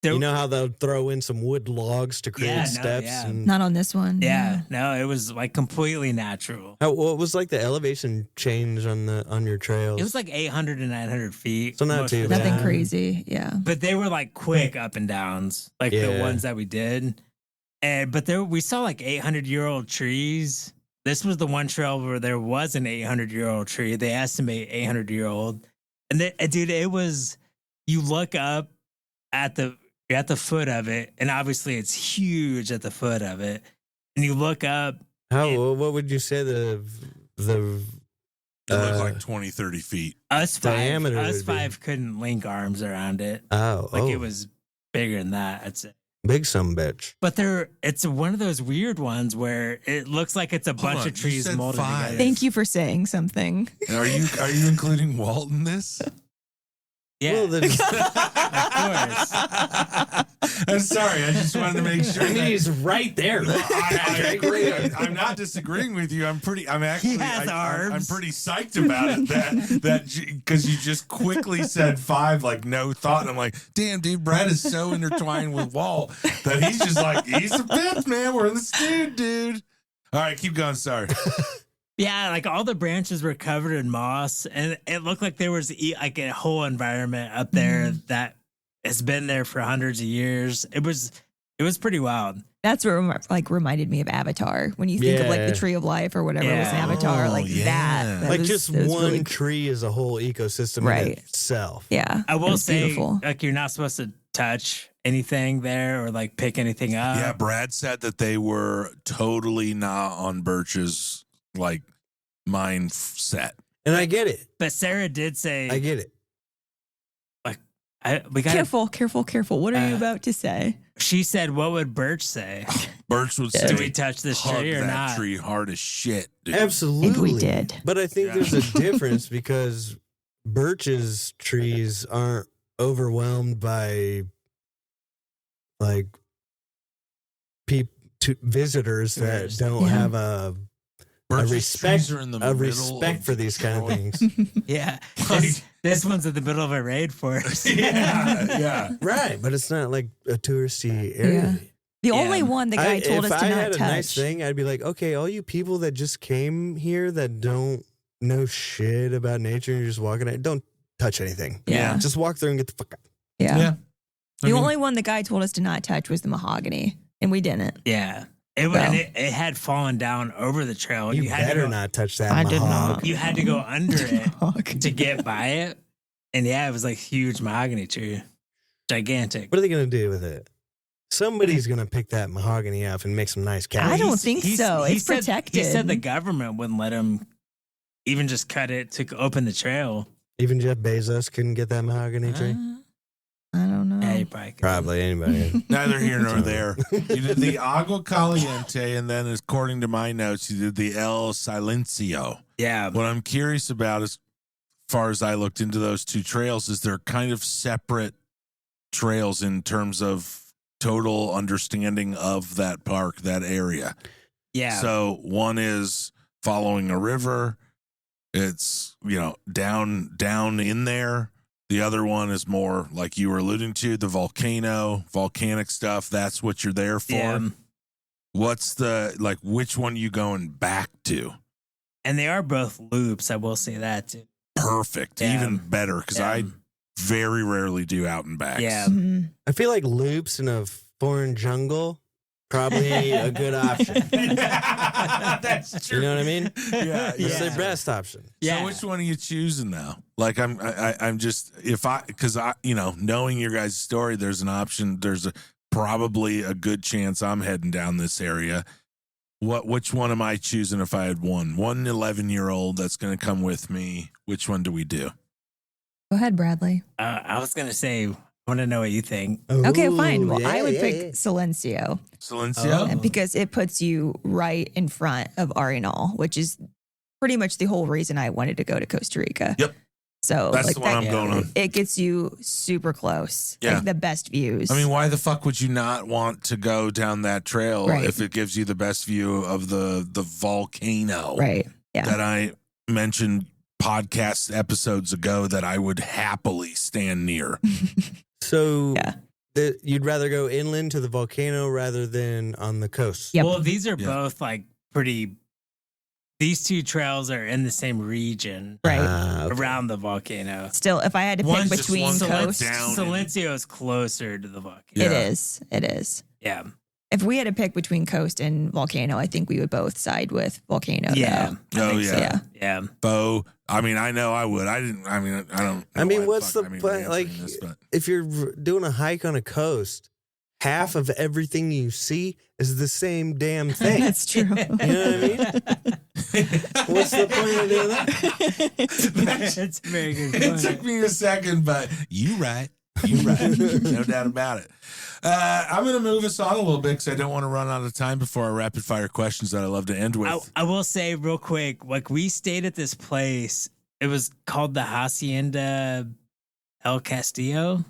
S2: There-
S1: you know how they'll throw in some wood logs to create
S2: Yeah, no,
S1: steps.
S2: yeah.
S1: And
S4: Not on this one.
S2: Yeah, no, it was like completely natural.
S1: what was like the elevation change on your trails?
S2: It was like 800 to 900 feet.
S1: So not
S2: most
S1: too
S2: of the
S1: bad.
S4: Nothing
S2: time.
S4: crazy. Yeah.
S2: But they were like quick up and downs, like the
S1: Yeah.
S2: ones that we did. But we saw like 800-year-old trees. This was the one trail where there was an 800-year-old tree. They estimate 800-year-old. And dude, it was. You look up you're at the foot of it, and obviously it's huge at the foot of it. And you look up.
S1: What would you say the
S3: It looked like 20, 30 feet.
S2: Us
S1: diameter
S2: five couldn't link arms around it. It was bigger than that, I'd say.
S1: Big some bitch.
S2: But it's one of those weird ones where it looks like it's a bunch of trees molded together.
S4: Thank you for saying something.
S3: And are you including Walt in this?
S2: Yeah,
S1: Well, then,
S2: of course.
S3: I'm sorry. I just wanted to make sure.
S1: I mean, he's right there.
S3: I agree. I'm not disagreeing with you. I'm actually.
S2: He has arms.
S3: I'm pretty psyched about it. That because you just quickly said 5, like no thought, and I'm like, damn, dude, Brad is so intertwined with Walt that he's just like, he's the 5th, man. We're in the stew, dude. All right, keep going. Sorry.
S2: Yeah, like all the branches were covered in moss, and it looked like there was like a whole environment up there that has been there for hundreds of years. It was pretty wild.
S4: That's what like reminded me of Avatar. When you think of like the Tree of Life or whatever was in Avatar, like that.
S1: Like
S4: was,
S1: just
S4: that was
S1: one
S4: really
S1: tree is a whole ecosystem in itself.
S4: Yeah,
S2: I will say,
S4: beautiful.
S2: like you're not supposed to touch anything there or like pick anything up.
S3: Yeah, Brad said that they were totally not on Birch's like mindset.
S1: And I get it.
S2: But Sarah did say,
S1: I get it.
S2: We got
S4: Careful. What are you about to say?
S2: She said, "What would Birch say?
S3: Birch would say,
S2: do we touch this
S3: hug
S2: tree or
S3: that
S2: not?"
S3: tree hard as shit, dude.
S1: Absolutely.
S4: I think we did.
S1: But I think there's a difference because Birch's trees aren't overwhelmed by like visitors that don't have a respect for these kind of things.
S2: Yeah. This one's in the middle of a rainforest.
S3: yeah.
S1: Right. But it's not like a touristy area.
S4: Yeah. The only one the guy told us to not touch.
S1: If I had a nice thing, I'd be like, okay, all you people that just came here that don't know shit about nature and you're just walking out, don't touch anything.
S4: Yeah.
S1: Just walk through and get the fuck out.
S4: Yeah. The only one the guy told us to not touch was the mahogany, and we didn't.
S2: Yeah. It had fallen down over the trail.
S1: You
S2: had
S1: better not touch that.
S4: I did not.
S2: You had to go under it to get by it. And yeah, it was like huge mahogany tree. Gigantic.
S1: What are they going to do with it? Somebody's going to pick that mahogany up and make some nice couches.
S4: I don't think so. It's protected.
S2: He said the government wouldn't let him even just cut it to open the trail.
S1: Even Jeff Bezos couldn't get that mahogany tree?
S4: I don't know.
S2: Yeah, he probably could.
S1: Probably anybody.
S3: Neither here nor there. You did the Agua Caliente, and then, according to my notes, you did the El Silencio.
S2: Yeah.
S3: What I'm curious about, as far as I looked into those two trails, is they're kind of separate trails in terms of total understanding of that park, that area.
S2: Yeah.
S3: So one is following a river. It's, down in there. The other one is more like you were alluding to, the volcanic stuff. That's what you're there for.
S2: Yeah.
S3: What's which one you going back to?
S2: And they are both loops. I will say that too.
S3: Perfect.
S2: Yeah.
S3: Even better, because I very rarely do out and backs.
S2: Yeah.
S1: I feel like loops in a foreign jungle, probably a good option.
S3: That's true.
S1: You know what I mean?
S3: Yeah.
S1: It's the best option.
S3: So which one are you choosing now? Like I'm just, because knowing your guys' story, there's an option. There's probably a good chance I'm heading down this area. Which one am I choosing if I had one 11-year-old that's going to come with me? Which one do we do?
S4: Go ahead, Bradley.
S2: I was going to say, I want to know what you think.
S4: Okay, fine. Well, I would pick Silencio.
S3: Silencio?
S4: Because it puts you right in front of Arenal, which is pretty much the whole reason I wanted to go to Costa Rica.
S3: Yep.
S4: So
S3: that's the one I'm going on.
S4: It gets you super close.
S3: Yeah.
S4: Like the best views.
S3: I mean, why the fuck would you not want to go down that trail if it gives you the best view of the volcano?
S4: Right. Yeah.
S3: That I mentioned podcast episodes ago that I would happily stand near.
S1: So you'd rather go inland to the volcano rather than on the coast?
S4: Yep.
S2: Well, these are both like pretty. These two trails are in the same region,
S4: right,
S2: around the volcano.
S4: Still, if I had to pick between coast,
S2: Silencio is closer to the volcano.
S4: It is.
S2: Yeah.
S4: If we had to pick between coast and volcano, I think we would both side with volcano.
S2: Yeah.
S4: though.
S2: Yeah.
S3: Bo, I mean, I know I would. I don't. know
S1: I mean,
S3: why
S1: what's the
S3: I'm even
S1: point? Like,
S3: answering this, but-
S1: if you're doing a hike on a coast, half of everything you see is the same damn thing.
S4: That's true.
S1: You know what I mean? What's the point of doing that?
S2: That's a very good
S3: It
S2: point.
S3: took me a second, but you right. No doubt about it. I'm going to move us on a little bit because I don't want to run out of time before our rapid fire questions that I love to end with.
S2: I will say real quick, like we stayed at this place. It was called the Hacienda El Castillo.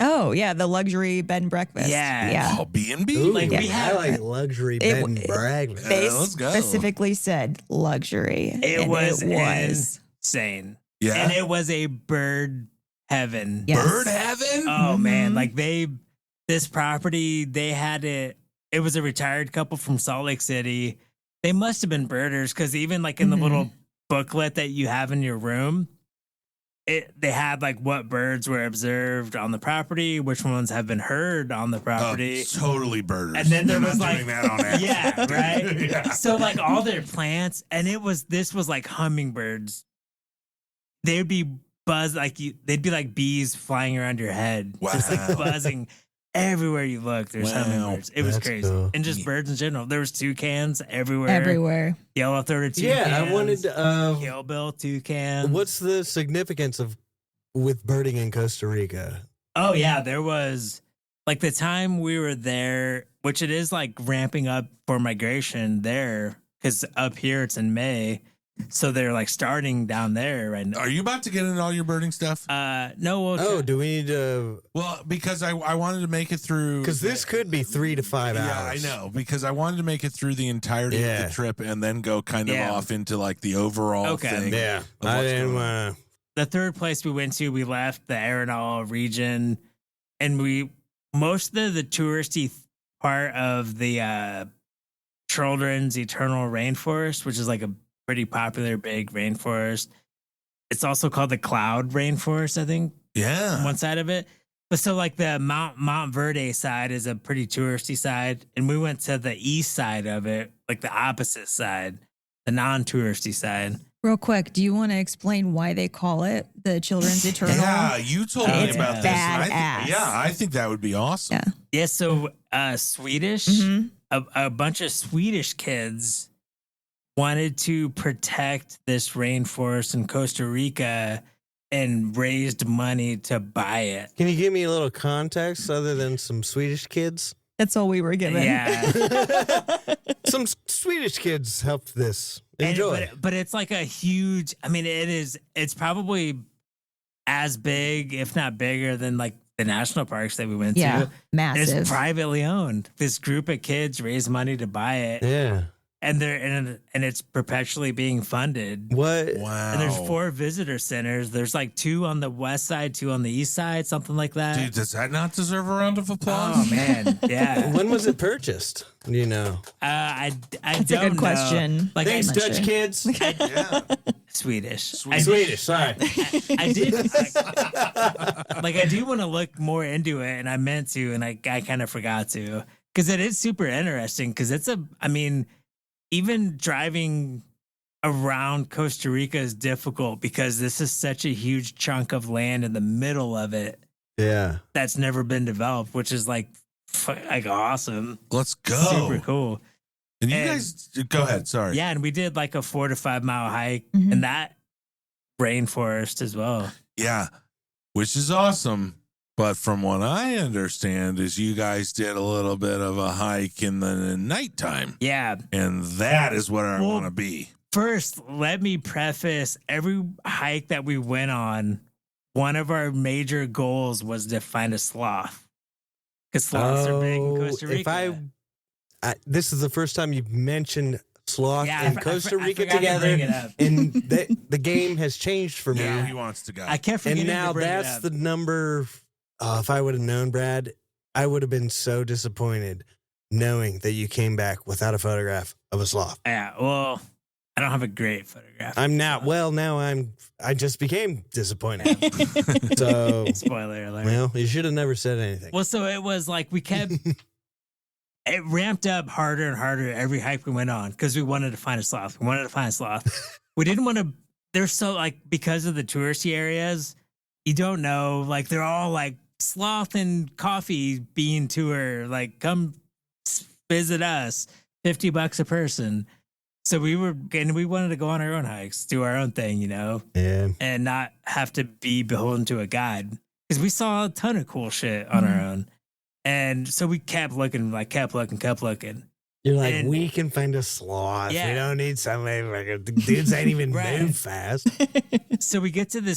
S4: Oh, yeah. The luxury bed and breakfast.
S2: Yeah.
S3: Oh, B&B.
S1: Ooh,
S2: Like, we have-
S1: I like luxury bed and breakfast.
S4: They
S3: let's go.
S4: specifically said luxury.
S2: It
S4: and
S2: was
S4: it was.
S2: insane.
S3: Yeah.
S2: And it was a bird heaven.
S4: Yes.
S3: Bird heaven?
S2: Oh man,
S4: Mhm.
S2: like this property, they had it. It was a retired couple from Salt Lake City. They must have been birders because even like in the
S4: Mhm.
S2: little booklet that you have in your room, they had like what birds were observed on the property, which ones have been heard on the property.
S3: Oh, totally birders.
S2: And then there
S3: They're
S2: was,
S3: not
S2: like-
S3: doing that on accident.
S2: Yeah, right.
S3: Yeah.
S2: So like all their plants, and this was like hummingbirds. They'd be they'd be like bees flying around your head, just
S3: Wow.
S2: like buzzing everywhere you look. There's
S3: Wow,
S2: hummingbirds. It was
S1: that's
S2: crazy,
S1: cool.
S2: and just birds in general. There was toucans everywhere.
S4: Everywhere.
S2: Yellow-throated toucans.
S1: Yeah, I wanted to.
S2: Hillbill toucans.
S1: What's the significance with birding in Costa Rica?
S2: Oh yeah, there was like the time we were there, which it is like ramping up for migration there because up here it's in May, so they're like starting down there right now.
S3: Are you about to get into all your birding stuff?
S2: No. We'll
S1: Oh, do we need to?
S3: Well, because I wanted to make it through.
S1: Because this could be 3 to 5 hours.
S3: Yeah, I know. Because I wanted to make it through the entirety of
S1: Yeah.
S3: the trip and then go kind of
S2: Yeah.
S3: off into like the overall
S2: Okay.
S3: thing.
S1: Yeah,
S3: of
S1: I
S3: what's
S1: didn't
S3: going on.
S1: want to.
S2: The third place we went to, we left the Arenal region, and most of the touristy part of the Children's Eternal Rainforest, which is like a pretty popular big rainforest. It's also called the Cloud Rainforest, I think,
S3: Yeah.
S2: one side of it. But so like the Mount Verde side is a pretty touristy side, and we went to the east side of it, like the opposite side, the non-touristy side.
S4: Real quick, do you want to explain why they call it the Children's Eternal?
S3: Yeah, you told me
S2: It's
S3: about this. and
S4: badass.
S3: I think that would be awesome.
S4: Yeah.
S2: Yeah, so Swedish,
S4: Mhm.
S2: a bunch of Swedish kids wanted to protect this rainforest in Costa Rica and raised money to buy it.
S1: Can you give me a little context other than some Swedish kids?
S4: That's all we were given.
S2: Yeah.
S1: Some Swedish kids helped this.
S2: And-
S1: Enjoy.
S2: but it's like a huge, I mean, it's probably as big, if not bigger, than like the national parks that we went
S4: Yeah.
S2: to. And
S4: Massive.
S2: it's privately owned. This group of kids raised money to buy it,
S1: Yeah.
S2: and it's perpetually being funded.
S1: What?
S3: Wow.
S2: And there's 4 visitor centers. There's like 2 on the west side, 2 on the east side, something like that.
S3: Dude, does that not deserve a round of applause?
S2: Oh man, yeah.
S1: When was it purchased? You know.
S2: I
S4: That's a
S2: don't
S4: good
S2: know.
S4: question.
S2: Like
S1: Thanks,
S4: not
S1: Dutch
S4: sure.
S1: kids.
S3: Yeah.
S2: Swedish.
S1: Swedish. Sorry.
S2: I did. Like I do want to look more into it, and I meant to, and I kind of forgot to, because it is super interesting. Because I mean, even driving around Costa Rica is difficult because this is such a huge chunk of land in the middle of it
S1: Yeah.
S2: that's never been developed, which is like awesome,
S3: Let's go.
S2: super cool.
S3: And you
S2: And-
S3: guys, go ahead. Sorry.
S2: Yeah, and we did like a 4 to 5 mile hike
S4: Mhm.
S2: in that rainforest as well.
S3: Yeah. Which is awesome. But from what I understand is you guys did a little bit of a hike in the nighttime.
S2: Yeah.
S3: And that is what I
S2: Well,
S3: want to be.
S2: First, let me preface every hike that we went on, one of our major goals was to find a sloth. Because sloths are big in Costa Rica.
S1: If this is the first time you've mentioned sloth
S2: Yeah,
S1: and
S2: I
S1: Costa
S2: I
S1: Rica
S2: forgot to
S1: together,
S2: bring it up.
S1: and the game has changed for me.
S3: Yeah, he wants to go.
S2: I kept forgetting
S1: And now
S2: to bring it
S1: that's
S2: up.
S1: the number. If I would have known, Brad, I would have been so disappointed knowing that you came back without a photograph of a sloth.
S2: Yeah, well, I don't have a great photograph.
S1: I'm now. Well, now I just became disappointed. So,
S2: Spoiler alert.
S1: well, you should have never said anything.
S2: Well, so it was like we kept it ramped up harder and harder every hike we went on because we wanted to find a sloth. We didn't want to. They're so like because of the touristy areas, you don't know. Like they're all like sloth and coffee bean tour. Like come visit us, $50 a person. So we wanted to go on our own hikes, do our own thing, and not have to be beholden to a guide because we saw a ton of cool shit on our own. And so we kept looking.
S1: You're like, we can find a sloth.
S2: Yeah.
S1: We don't need somebody like the dudes ain't even move fast.
S2: So we get to the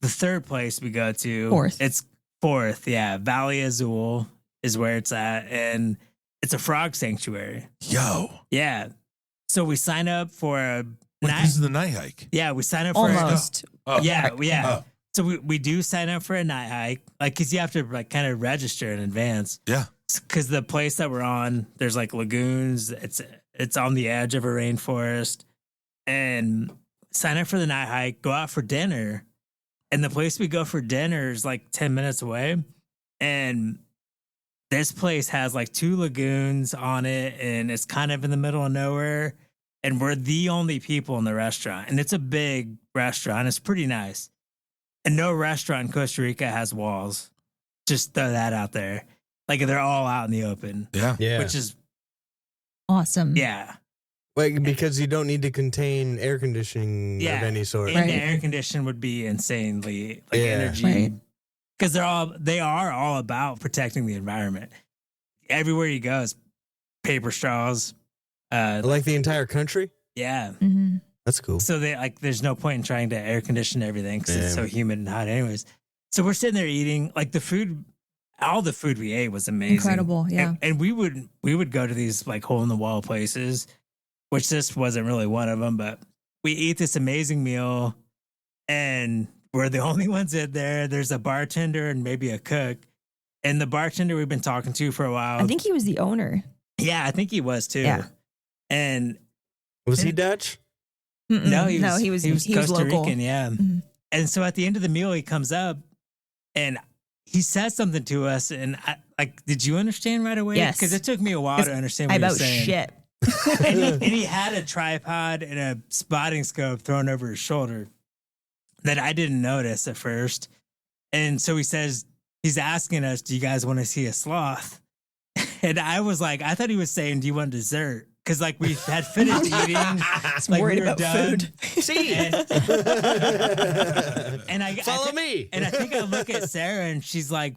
S2: third place we go to.
S4: Fourth.
S2: It's fourth. Yeah. Valley Azul is where it's at. And it's a frog sanctuary.
S3: Yo.
S2: Yeah. So we sign up for a
S3: Wait, this is the night hike.
S2: Yeah, we sign up for
S4: Almost.
S2: Yeah.
S3: Oh.
S2: So we do sign up for a night hike, like because you have to like kind of register in advance.
S3: Yeah.
S2: Because the place that we're on, there's like lagoons. It's on the edge of a rainforest, and sign up for the night hike. Go out for dinner, and the place we go for dinner is like 10 minutes away, and this place has like 2 lagoons on it, and it's kind of in the middle of nowhere. And we're the only people in the restaurant, and it's a big restaurant. It's pretty nice. And no restaurant in Costa Rica has walls. Just throw that out there. Like they're all out in the open.
S3: Yeah.
S2: Which is
S4: awesome.
S2: Yeah.
S1: Like because you don't need to contain air conditioning of any sort.
S2: And the air condition would be insanely like energy.
S4: Right.
S2: Because they are all about protecting the environment. Everywhere you go is paper straws.
S1: Like the entire country?
S2: Yeah.
S4: Mm-hmm.
S1: That's cool.
S2: So there's no point in trying to air condition everything because it's so humid and hot anyways. So we're sitting there eating like the food. All the food we ate was amazing.
S4: Incredible, yeah.
S2: And we would go to these like hole in the wall places, which this wasn't really one of them, but we eat this amazing meal and we're the only ones in there. There's a bartender and maybe a cook. And the bartender we've been talking to for a while.
S4: I think he was the owner.
S2: Yeah, I think he was too.
S4: Yeah.
S2: And
S1: was he Dutch?
S2: No, he was Costa
S4: local.
S2: Rican, yeah.
S4: Mm-hmm.
S2: And so at the end of the meal, he comes up and he said something to us. And did you understand right away?
S4: Yes.
S2: Because it took me a while to understand what he was saying.
S4: Shit.
S2: and he had a tripod and a spotting scope thrown over his shoulder that I didn't notice at first. And so he says, he's asking us, do you guys want to see a sloth? And I was like, I thought he was saying, do you want dessert? Because like we had finished eating. Like
S4: worried
S2: we were
S4: about
S2: done.
S4: food.
S1: See?
S2: And I
S1: Follow me.
S2: And I think I look at Sarah and she's like,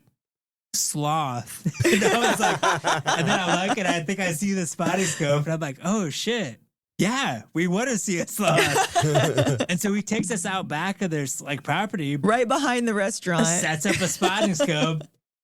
S2: sloth. And I was like, and then I look and I think I see the spotting scope and I'm like, oh shit. Yeah, we want to see a sloth. And so he takes us out back of their like property.
S4: Right behind the restaurant.
S2: Sets up a spotting scope.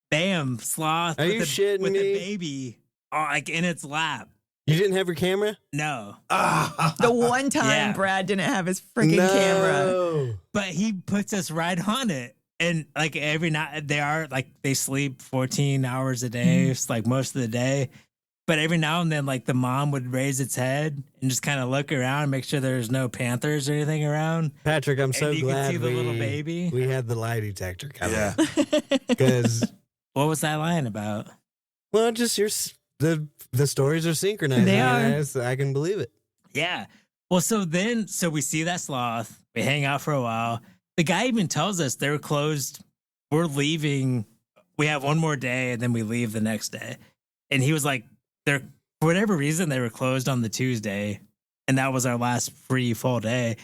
S2: Bam, sloth.
S1: Are you shitting
S2: with
S1: me?
S2: a baby like in its lap.
S1: You didn't have your camera?
S2: No.
S4: The one time
S2: Yeah.
S4: Brad didn't have his freaking camera.
S2: But he puts us right on it. And like every night they sleep 14 hours a day, it's like most of the day. But every now and then, like the mom would raise its head and just kind of look around and make sure there's no panthers or anything around.
S1: Patrick, I'm so
S2: you
S1: glad
S2: could see the little baby.
S1: we had the lie detector coming.
S3: Yeah.
S1: Because,
S2: What was that line about?
S1: well, just the stories are synchronized.
S4: They are.
S1: I can believe it.
S2: Yeah. Well, so we see that sloth. We hang out for a while. The guy even tells us they're closed. We're leaving. We have one more day and then we leave the next day. And he was like, for whatever reason, they were closed on the Tuesday. And that was our last free full day.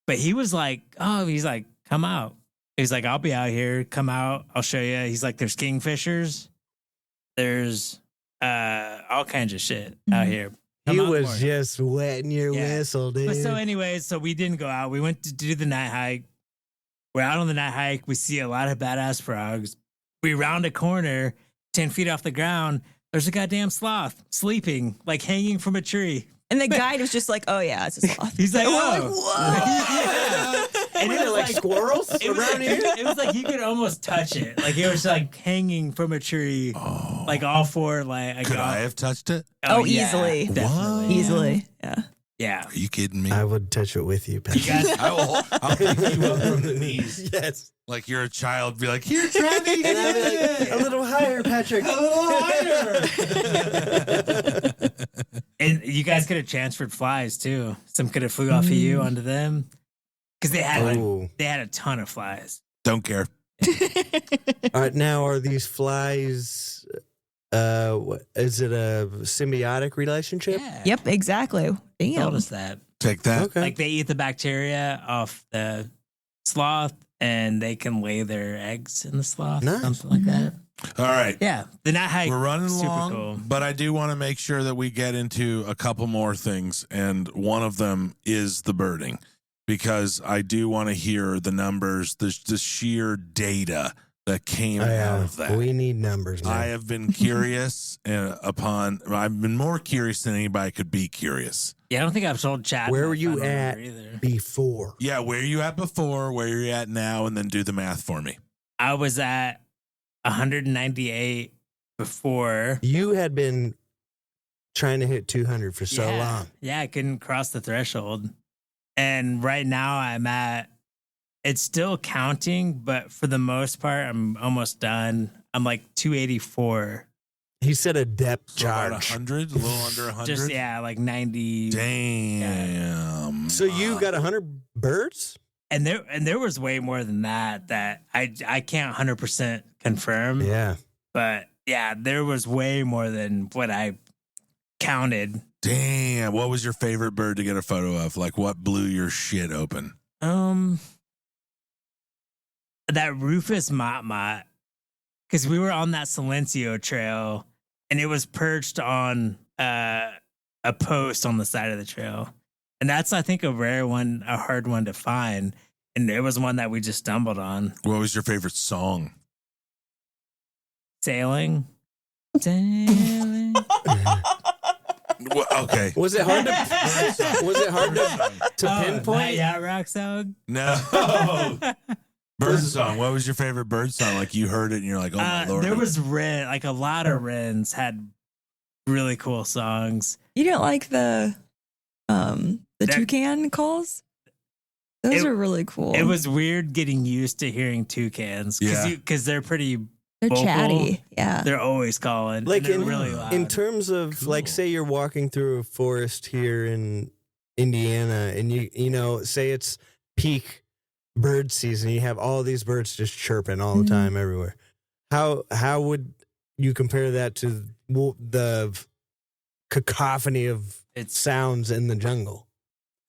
S2: But he was like, come out. He's like, I'll be out here. Come out. I'll show you. He's like, there's kingfishers. There's all kinds of shit out here.
S1: He
S2: Come out
S1: was
S2: more.
S1: just wetting your whistle, dude.
S2: But so anyways, so we didn't go out. We went to do the night hike. We're out on the night hike. We see a lot of badass frogs. We round a corner 10 feet off the ground. There's a goddamn sloth sleeping, like hanging from a tree.
S4: And the guide was just like, oh, yeah, it's a sloth.
S2: He's like,
S4: And we're
S2: oh.
S4: like, whoa.
S2: And it was
S1: like squirrels
S2: it was
S1: around
S2: like,
S1: here?
S2: it was like you could almost touch it. Like it was like hanging from a tree, like all four. Like
S3: Could I have touched it?
S4: Oh,
S2: yeah,
S4: easily.
S2: definitely.
S4: Easily. Yeah.
S2: Yeah.
S3: Are you kidding me?
S1: I would touch it with you,
S2: You
S1: Patrick.
S2: guys,
S3: I'll pick you up from the knees.
S1: Yes.
S3: Like you're a child. Be like, here, Travis.
S1: And I'd be like, a little higher, Patrick.
S3: A little higher.
S2: you guys could have transferred flies too. Some could have flew off of you onto them because they had a ton of flies.
S3: Don't care.
S1: Now, are these flies? Is it a symbiotic relationship?
S2: Yeah.
S4: Yep, exactly.
S2: Told
S4: Damn.
S2: us that.
S3: Take that.
S1: Okay.
S2: Like they eat the bacteria off the sloth, and they can lay their eggs in the sloth,
S1: Nice.
S2: something like that.
S3: All right.
S2: Yeah, the night hike.
S3: We're running
S2: super
S3: along,
S2: cool.
S3: but I do want to make sure that we get into a couple more things, and one of them is the birding, because I do want to hear the numbers, the sheer data that came out of that.
S1: We need numbers now.
S3: I have been curious I've been more curious than anybody could be curious.
S2: Yeah, I don't think I've told Chad.
S1: Where
S2: my
S1: were you
S2: final
S1: at
S2: number either.
S1: before?
S3: Yeah, where are you at before, where are you at now, and then do the math for me.
S2: I was at 198 before.
S1: You had been trying to hit 200 for so long.
S2: Yeah, I couldn't cross the threshold. And right now it's still counting, but for the most part, I'm almost done. I'm like 284.
S1: He said a depth
S3: So about
S1: charge.
S3: 100, a little under 100.
S2: Just, like 90.
S3: Damn.
S1: So you got 100 birds?
S2: And there was way more than that I can't 100% confirm.
S1: Yeah.
S2: But yeah, there was way more than what I counted.
S3: Damn. What was your favorite bird to get a photo of? Like, what blew your shit open?
S2: That Rufus Mott, because we were on that Silencio trail, and it was perched on a post on the side of the trail, and that's, I think, a rare one, a hard one to find, and it was one that we just stumbled on.
S3: What was your favorite song?
S2: Sailing.
S3: Well, okay.
S1: Was it hard to pinpoint?
S2: Yeah, rock song.
S3: No. Bird song. What was your favorite bird song? Like you heard it and you're like, oh my Lord.
S2: There was Wren, like a lot of Wrens had really cool songs.
S4: You didn't like the toucan calls? Those are really cool.
S2: It was weird getting used to hearing toucans because they're pretty.
S4: They're
S2: vocal.
S4: chatty. Yeah.
S2: They're always calling.
S1: Like
S2: They're really loud.
S1: in terms of like, say you're walking through a forest here in Indiana, and you know, say it's peak bird season, you have all these birds just chirping all the time everywhere. How would you compare that to the cacophony of sounds in the jungle?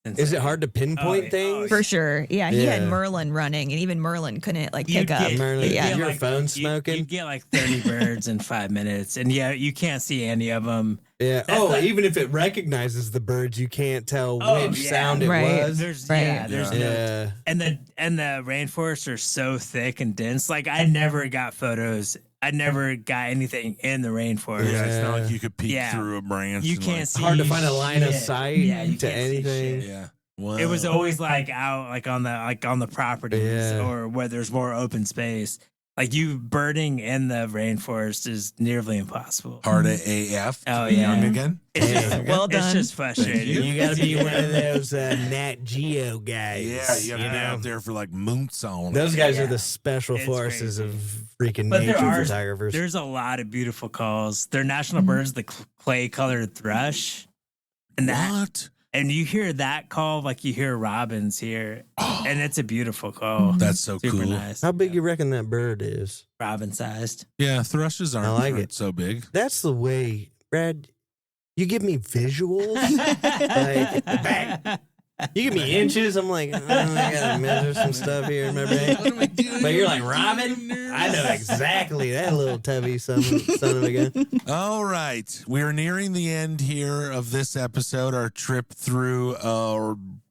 S1: Is it hard to pinpoint things?
S4: For sure. Yeah, he had Merlin running, and even Merlin couldn't pick up.
S1: Merlin,
S4: yeah.
S1: your phone smoking?
S2: You get like 30 birds in 5 minutes, and you can't see any of them.
S1: Yeah. Even if it recognizes the birds, you can't tell which sound it was.
S2: There's no. And the rainforests are so thick and dense. Like I never got photos. I never got anything in the rainforest.
S3: Yeah, it's not like you could peek through a branch.
S2: You can't see.
S1: Hard to find a line of sight to anything.
S3: Yeah. Wow.
S2: It was always like out, like on the properties or where there's more open space. Like you birding in the rainforest is nearly impossible.
S3: Hard AF.
S2: Oh yeah.
S3: Again.
S4: Well done.
S2: It's just frustrating.
S1: You got to be one of those Nat Geo guys.
S3: Yeah, you got to be out there for like moons on.
S1: Those guys are the special forces of freaking nature photographers.
S2: There's a lot of beautiful calls. Their national birds, the clay-colored thrush, and
S3: what?
S2: And you hear that call like you hear robins here, and it's a beautiful call.
S3: That's so
S2: Super
S3: cool.
S2: nice.
S1: How big you reckon that bird is?
S2: Robin-sized.
S3: Yeah, thrushes aren't so big.
S1: That's the way, Brad. You give me visuals, like bang. You give me inches. I'm like, I gotta measure some stuff here in my brain.
S3: What am I doing?
S1: But you're like, Robin? I know exactly that little tubby son of a gun.
S3: All right. We are nearing the end here of this episode, our trip through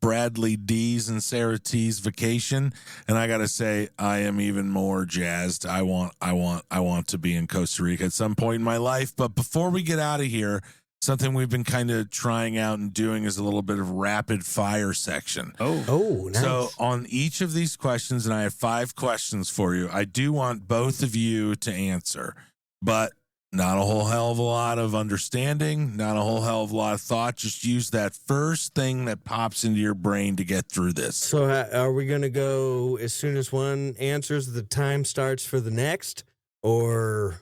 S3: Bradley D's and Sarah T's vacation. And I got to say, I am even more jazzed. I want to be in Costa Rica at some point in my life. But before we get out of here, something we've been kind of trying out and doing is a little bit of rapid fire section.
S1: Oh, nice.
S3: So on each of these questions, and I have 5 questions for you, I do want both of you to answer, but not a whole hell of a lot of understanding, not a whole hell of a lot of thought. Just use that first thing that pops into your brain to get through this.
S1: So are we going to go as soon as one answers, the time starts for the next? Or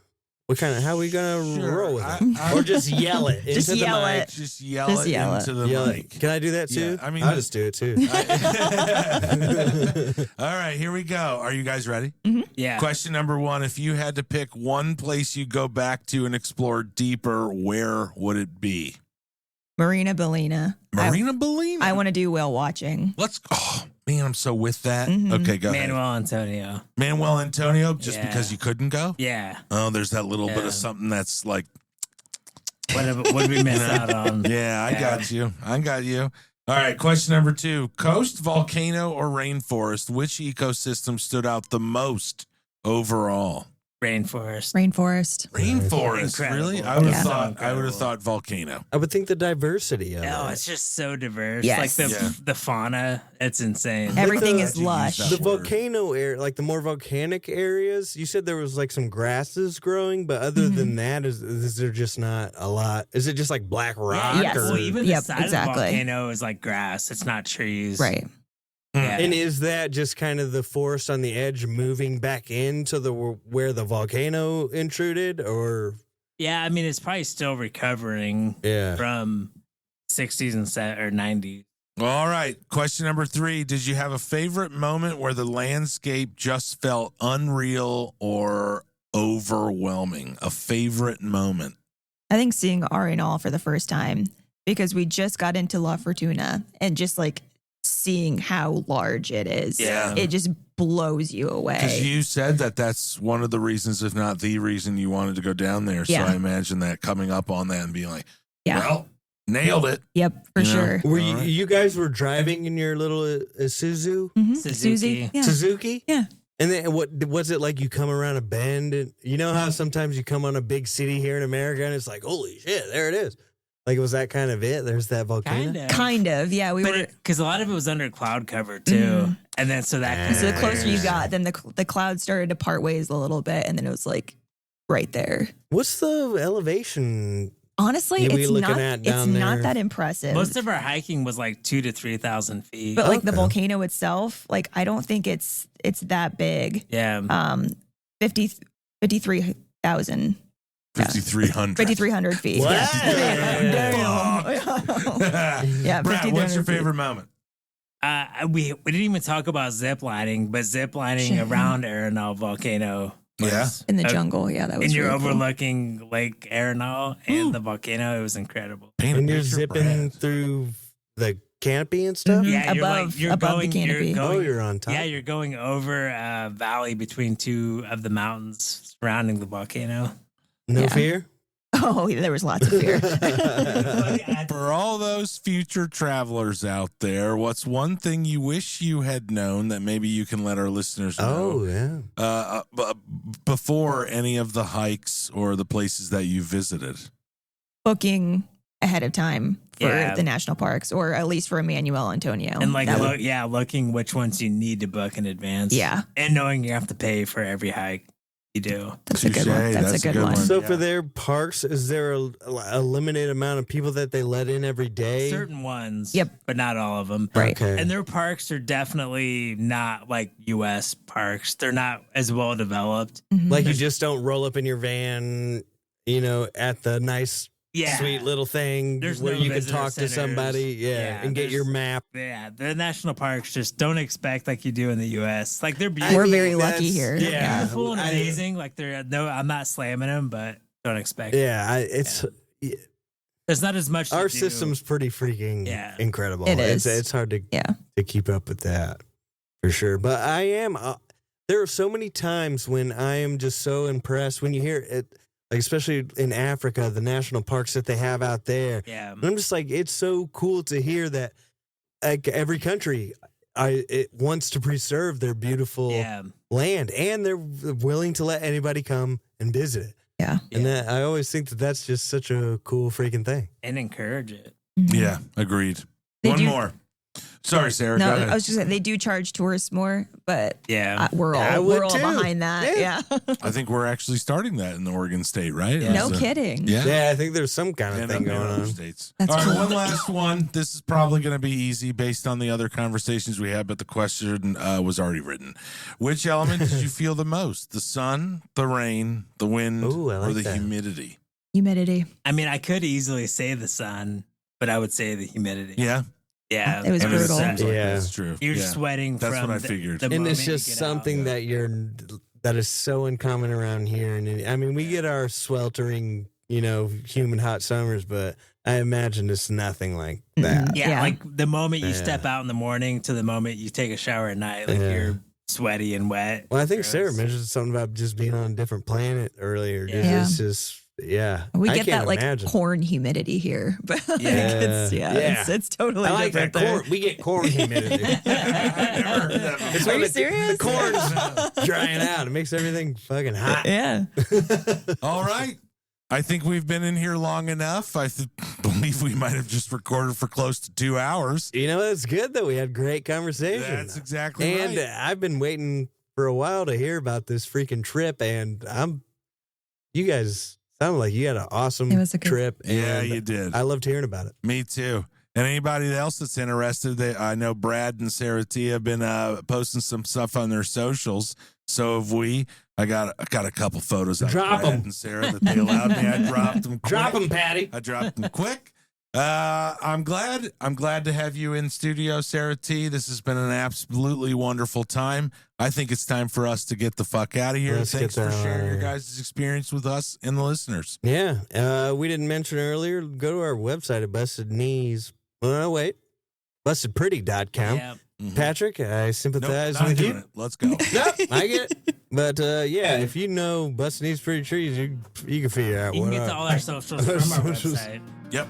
S1: What kind of? How are we gonna
S3: Sure,
S1: roll with it? Or just yell it
S4: Just
S1: into
S4: yell
S1: the mic?
S4: it.
S3: Just yell
S4: Just
S3: it
S4: yell
S3: into the
S1: Yell
S3: mic.
S1: it. Can I do that too?
S3: Yeah, I mean,
S1: I'll just do it too.
S3: All right, here we go. Are you guys ready?
S2: Yeah.
S3: Question number 1. If you had to pick one place you go back to and explore deeper, where would it be?
S4: Marina Ballena.
S3: Marina Ballena.
S4: I want to do whale watching.
S3: Let's go. Oh, man, I'm so with that.
S4: Mhm.
S3: Okay, go ahead.
S2: Manuel Antonio.
S3: Manuel Antonio, just
S2: Yeah.
S3: because you couldn't go?
S2: Yeah.
S3: Oh, there's that little bit
S2: Yeah.
S3: of something that's like,
S2: What did we miss out on?
S3: yeah, I got you. I got you. All right, question number 2. Coast, volcano, or rainforest? Which ecosystem stood out the most overall?
S2: Rainforest.
S3: Rainforest,
S2: Incredible.
S3: really? I would have
S4: Yeah.
S3: thought. I would
S2: Incredible.
S3: have thought volcano.
S1: I would think the diversity of
S2: Oh,
S1: it.
S2: it's just so diverse.
S4: Yes.
S2: Like
S3: Yeah.
S2: the fauna, it's insane.
S4: Everything
S1: the-
S4: is lush.
S3: that
S1: The
S3: word.
S1: volcano area, like the more volcanic areas, you said there was like some grasses growing, but other than that, is there just not a lot? Is it just like black rock?
S4: Yes.
S1: Or,
S2: Well, even
S4: Yep,
S2: the side
S4: exactly.
S2: of the volcano is like grass. It's not trees.
S4: Right.
S2: Yeah.
S1: and is that just kind of the forest on the edge moving back into the where the volcano intruded, or
S2: Yeah, I mean, it's probably still recovering
S1: yeah?
S2: from 60s and or 90s.
S3: All right. Question number 3. Did you have a favorite moment where the landscape just felt unreal or overwhelming? A favorite moment?
S4: I think seeing Arenal for the first time because we just got into La Fortuna and just like seeing how large it is.
S3: Yeah.
S4: It just blows you
S3: Because
S4: away.
S3: you said that's one of the reasons, if not the reason, you wanted to go down there. So
S4: Yeah.
S3: I imagine that coming up on that and being like,
S4: Yeah.
S3: well, nailed it.
S4: Yep, for
S3: You know?
S4: sure.
S1: Were
S3: All right.
S1: you guys were driving in your little Isuzu
S4: Mhm.
S2: Suzuki.
S4: Susie. Yeah.
S1: Suzuki?
S4: Yeah.
S1: And then what was it like? You come around a bend, and you know how sometimes you come on a big city here in America, and it's like, holy shit, there it is. Like, was that kind of it? There's that volcano.
S2: Kind of.
S4: Kind of. Yeah. We were.
S2: Because a lot of it was under cloud cover too. And then so that.
S4: So the closer you
S1: Yeah.
S4: got, then the clouds started to part ways a little bit, and then it was like right there.
S1: What's the elevation?
S4: Honestly,
S1: Yeah, we
S4: it's
S1: looking
S4: not.
S1: at
S4: It's
S1: down
S4: not
S1: there.
S4: that impressive.
S2: Most of our hiking was like 2,000 to 3,000 feet.
S4: but like the
S1: Okay.
S4: volcano itself, like I don't think it's that big.
S2: Yeah.
S4: 53,000.
S3: 5,300.
S4: 5,300 feet.
S1: What?
S4: Damn. Yeah,
S3: Brad, what's your
S4: 5,300 feet.
S3: favorite moment?
S2: We didn't even talk about zip lining, but zip lining
S4: Shit.
S2: around Arenal volcano. Was,
S4: In the jungle. Yeah, that was
S2: and you're
S4: really cool.
S2: overlooking Lake Arenal and the volcano. It was incredible.
S3: Paint a
S1: And you're
S3: picture,
S1: zipping
S3: Brad.
S1: through the canopy and stuff?
S4: Mhm.
S2: Yeah, you're
S4: Above the
S2: going,
S4: canopy.
S1: Oh, you're on top.
S2: Yeah, you're going over a valley between two of the mountains surrounding the volcano.
S1: No
S4: Yeah.
S1: fear?
S4: Oh, there was lots of fear.
S3: For all those future travelers out there, what's one thing you wish you had known that maybe you can let our listeners
S1: Oh,
S3: know
S1: yeah.
S3: before any of the hikes or the places that you visited?
S4: Booking ahead of time for
S2: Yeah.
S4: the national parks, or at least for Emmanuel Antonio.
S2: And like,
S4: That would-
S2: looking which ones you need to book in advance.
S4: Yeah.
S2: And knowing you have to pay for every hike you do.
S4: that's a good
S3: Touche,
S4: one. That's a good one.
S1: So
S3: Yeah.
S1: for their parks, is there a limited amount of people that they let in every day?
S2: Certain ones.
S4: Yep.
S2: But not all of them.
S4: Right.
S1: Okay.
S2: And their parks are definitely not like US parks. They're not as well developed.
S4: Mhm.
S1: Like you just don't roll up in your van, at the nice,
S2: Yeah.
S1: sweet little thing
S2: There's
S1: where
S2: no
S1: you can
S2: visitor
S1: talk to
S2: centers.
S1: somebody,
S2: Yeah,
S1: and get
S2: there's-
S1: your map.
S2: Yeah. The national parks just don't expect like you do in the US. Like they're
S1: I
S2: beautiful.
S4: We're
S1: mean,
S4: very lucky
S1: that's-
S4: here.
S1: Yeah,
S4: Yeah.
S2: Beautiful and
S1: I-
S2: amazing. Like they're I'm not slamming them, but don't expect it.
S1: Yeah, it's
S2: There's not as much to
S1: our
S2: do.
S1: system's pretty freaking
S2: Yeah.
S1: incredible.
S4: It is.
S1: It's hard to
S4: Yeah.
S1: keep up with that for sure. But I am. There are so many times when I am just so impressed when you hear it, like especially in Africa, the national parks that they have out there.
S2: Yeah.
S1: And I'm just like, it's so cool to hear that. Like every country, it wants to preserve their beautiful
S2: Yeah.
S1: land, and they're willing to let anybody come and visit it.
S4: Yeah.
S1: And that I always think that that's just such a cool freaking thing.
S2: And encourage it.
S4: Mhm.
S3: Yeah, agreed.
S4: They
S3: One
S4: do-
S3: more. Sorry, Sarah.
S4: No,
S3: go ahead.
S4: I was just saying they do charge tourists more, but
S2: Yeah.
S4: we're
S1: I
S4: all
S1: would
S4: we're all
S1: too.
S4: behind that.
S1: Yeah.
S4: Yeah.
S3: I think we're actually starting that in the Oregon State, right?
S2: Yeah.
S4: No
S3: As a-
S4: kidding.
S3: Yeah.
S1: Yeah, I think there's some kind of
S3: And
S1: thing
S3: in
S1: going
S3: other
S1: on.
S3: states.
S4: That's
S3: All right,
S4: cool.
S3: one last one. This is probably going to be easy based on the other conversations we had, but the question was already written. Which element did you feel the most? The sun, the rain, the wind,
S1: Ooh, I like
S3: or the
S1: that.
S3: humidity?
S4: Humidity.
S2: I mean, I could easily say the sun, but I would say the humidity.
S3: Yeah.
S2: Yeah.
S4: It was
S3: I mean,
S4: brutal.
S3: sounds like
S1: Yeah.
S3: that's true.
S2: You're
S3: Yeah.
S2: sweating
S3: That's
S2: from
S3: what I
S2: the-
S3: figured.
S2: the
S1: And
S2: moment
S1: it's
S2: you
S1: just
S2: get out.
S1: something that is so uncommon around here. And I mean, we get our sweltering, humid hot summers, but I imagine it's nothing like that.
S4: Mhm.
S2: Yeah,
S4: Yeah.
S2: like the moment you
S1: Yeah.
S2: step out in the morning to the moment you take a shower at night, like
S1: Yeah.
S2: you're sweaty and wet.
S1: Well, I think Sarah
S2: Gross.
S1: mentioned something about just being on a different planet earlier.
S2: Yeah.
S1: It's just, yeah.
S4: We
S1: I
S4: get
S1: can't
S4: that like
S1: imagine.
S4: corn humidity here, but like,
S1: Yeah. Yeah.
S4: it's totally
S1: I like that
S4: different there.
S1: corn. We get corn humidity. It's
S4: Are
S1: when
S4: you
S1: the
S4: serious?
S1: corn's drying out. It makes everything fucking hot.
S4: Yeah.
S3: All right. I think we've been in here long enough. I believe we might have just recorded for close to 2 hours.
S1: It's good that we had great conversation.
S3: That's exactly
S1: And
S3: right.
S1: I've been waiting for a while to hear about this freaking trip, and you guys sound like you had an awesome
S4: It was a good-
S1: trip.
S3: Yeah,
S1: and
S3: you did.
S1: I loved hearing about it.
S3: Me too. And anybody else that's interested, I know Brad and Sarah T have been posting some stuff on their socials. So have we. I got a couple photos of
S1: Drop
S3: Brad
S1: 'em.
S3: and Sarah that they allowed me. I dropped them. Quick.
S1: Drop them, Patty.
S3: I dropped them quick. I'm glad to have you in studio, Sarah T. This has been an absolutely wonderful time. I think it's time for us to get the fuck out of here.
S1: Let's
S3: Thanks
S1: get
S3: for
S1: the hell
S3: sharing
S1: outta
S3: your
S1: here.
S3: guys' experience with us and the listeners.
S1: Yeah. We didn't mention earlier. Go to our website at Busted Knees. Well, no, wait. BustedPretty.com.
S2: Yeah.
S1: Patrick, I
S3: Nope,
S1: sympathize
S3: not
S1: with
S3: doing
S1: you.
S3: it. Let's go.
S1: Yep, I get it. But yeah, if you know Busted Knees Pretty Trees, you can figure out
S2: You can
S1: what
S2: get to
S1: up.
S2: all our socials from our
S1: Socials.
S2: website.
S3: Yep.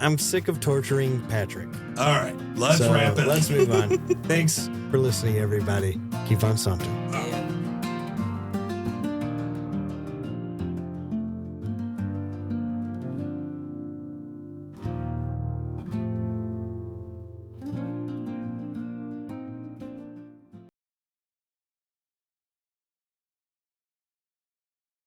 S1: I'm sick of torturing Patrick.
S3: All right. Let's
S1: So
S3: wrap it up.
S1: let's move on. Thanks for listening, everybody. Keep on something.
S2: Yeah.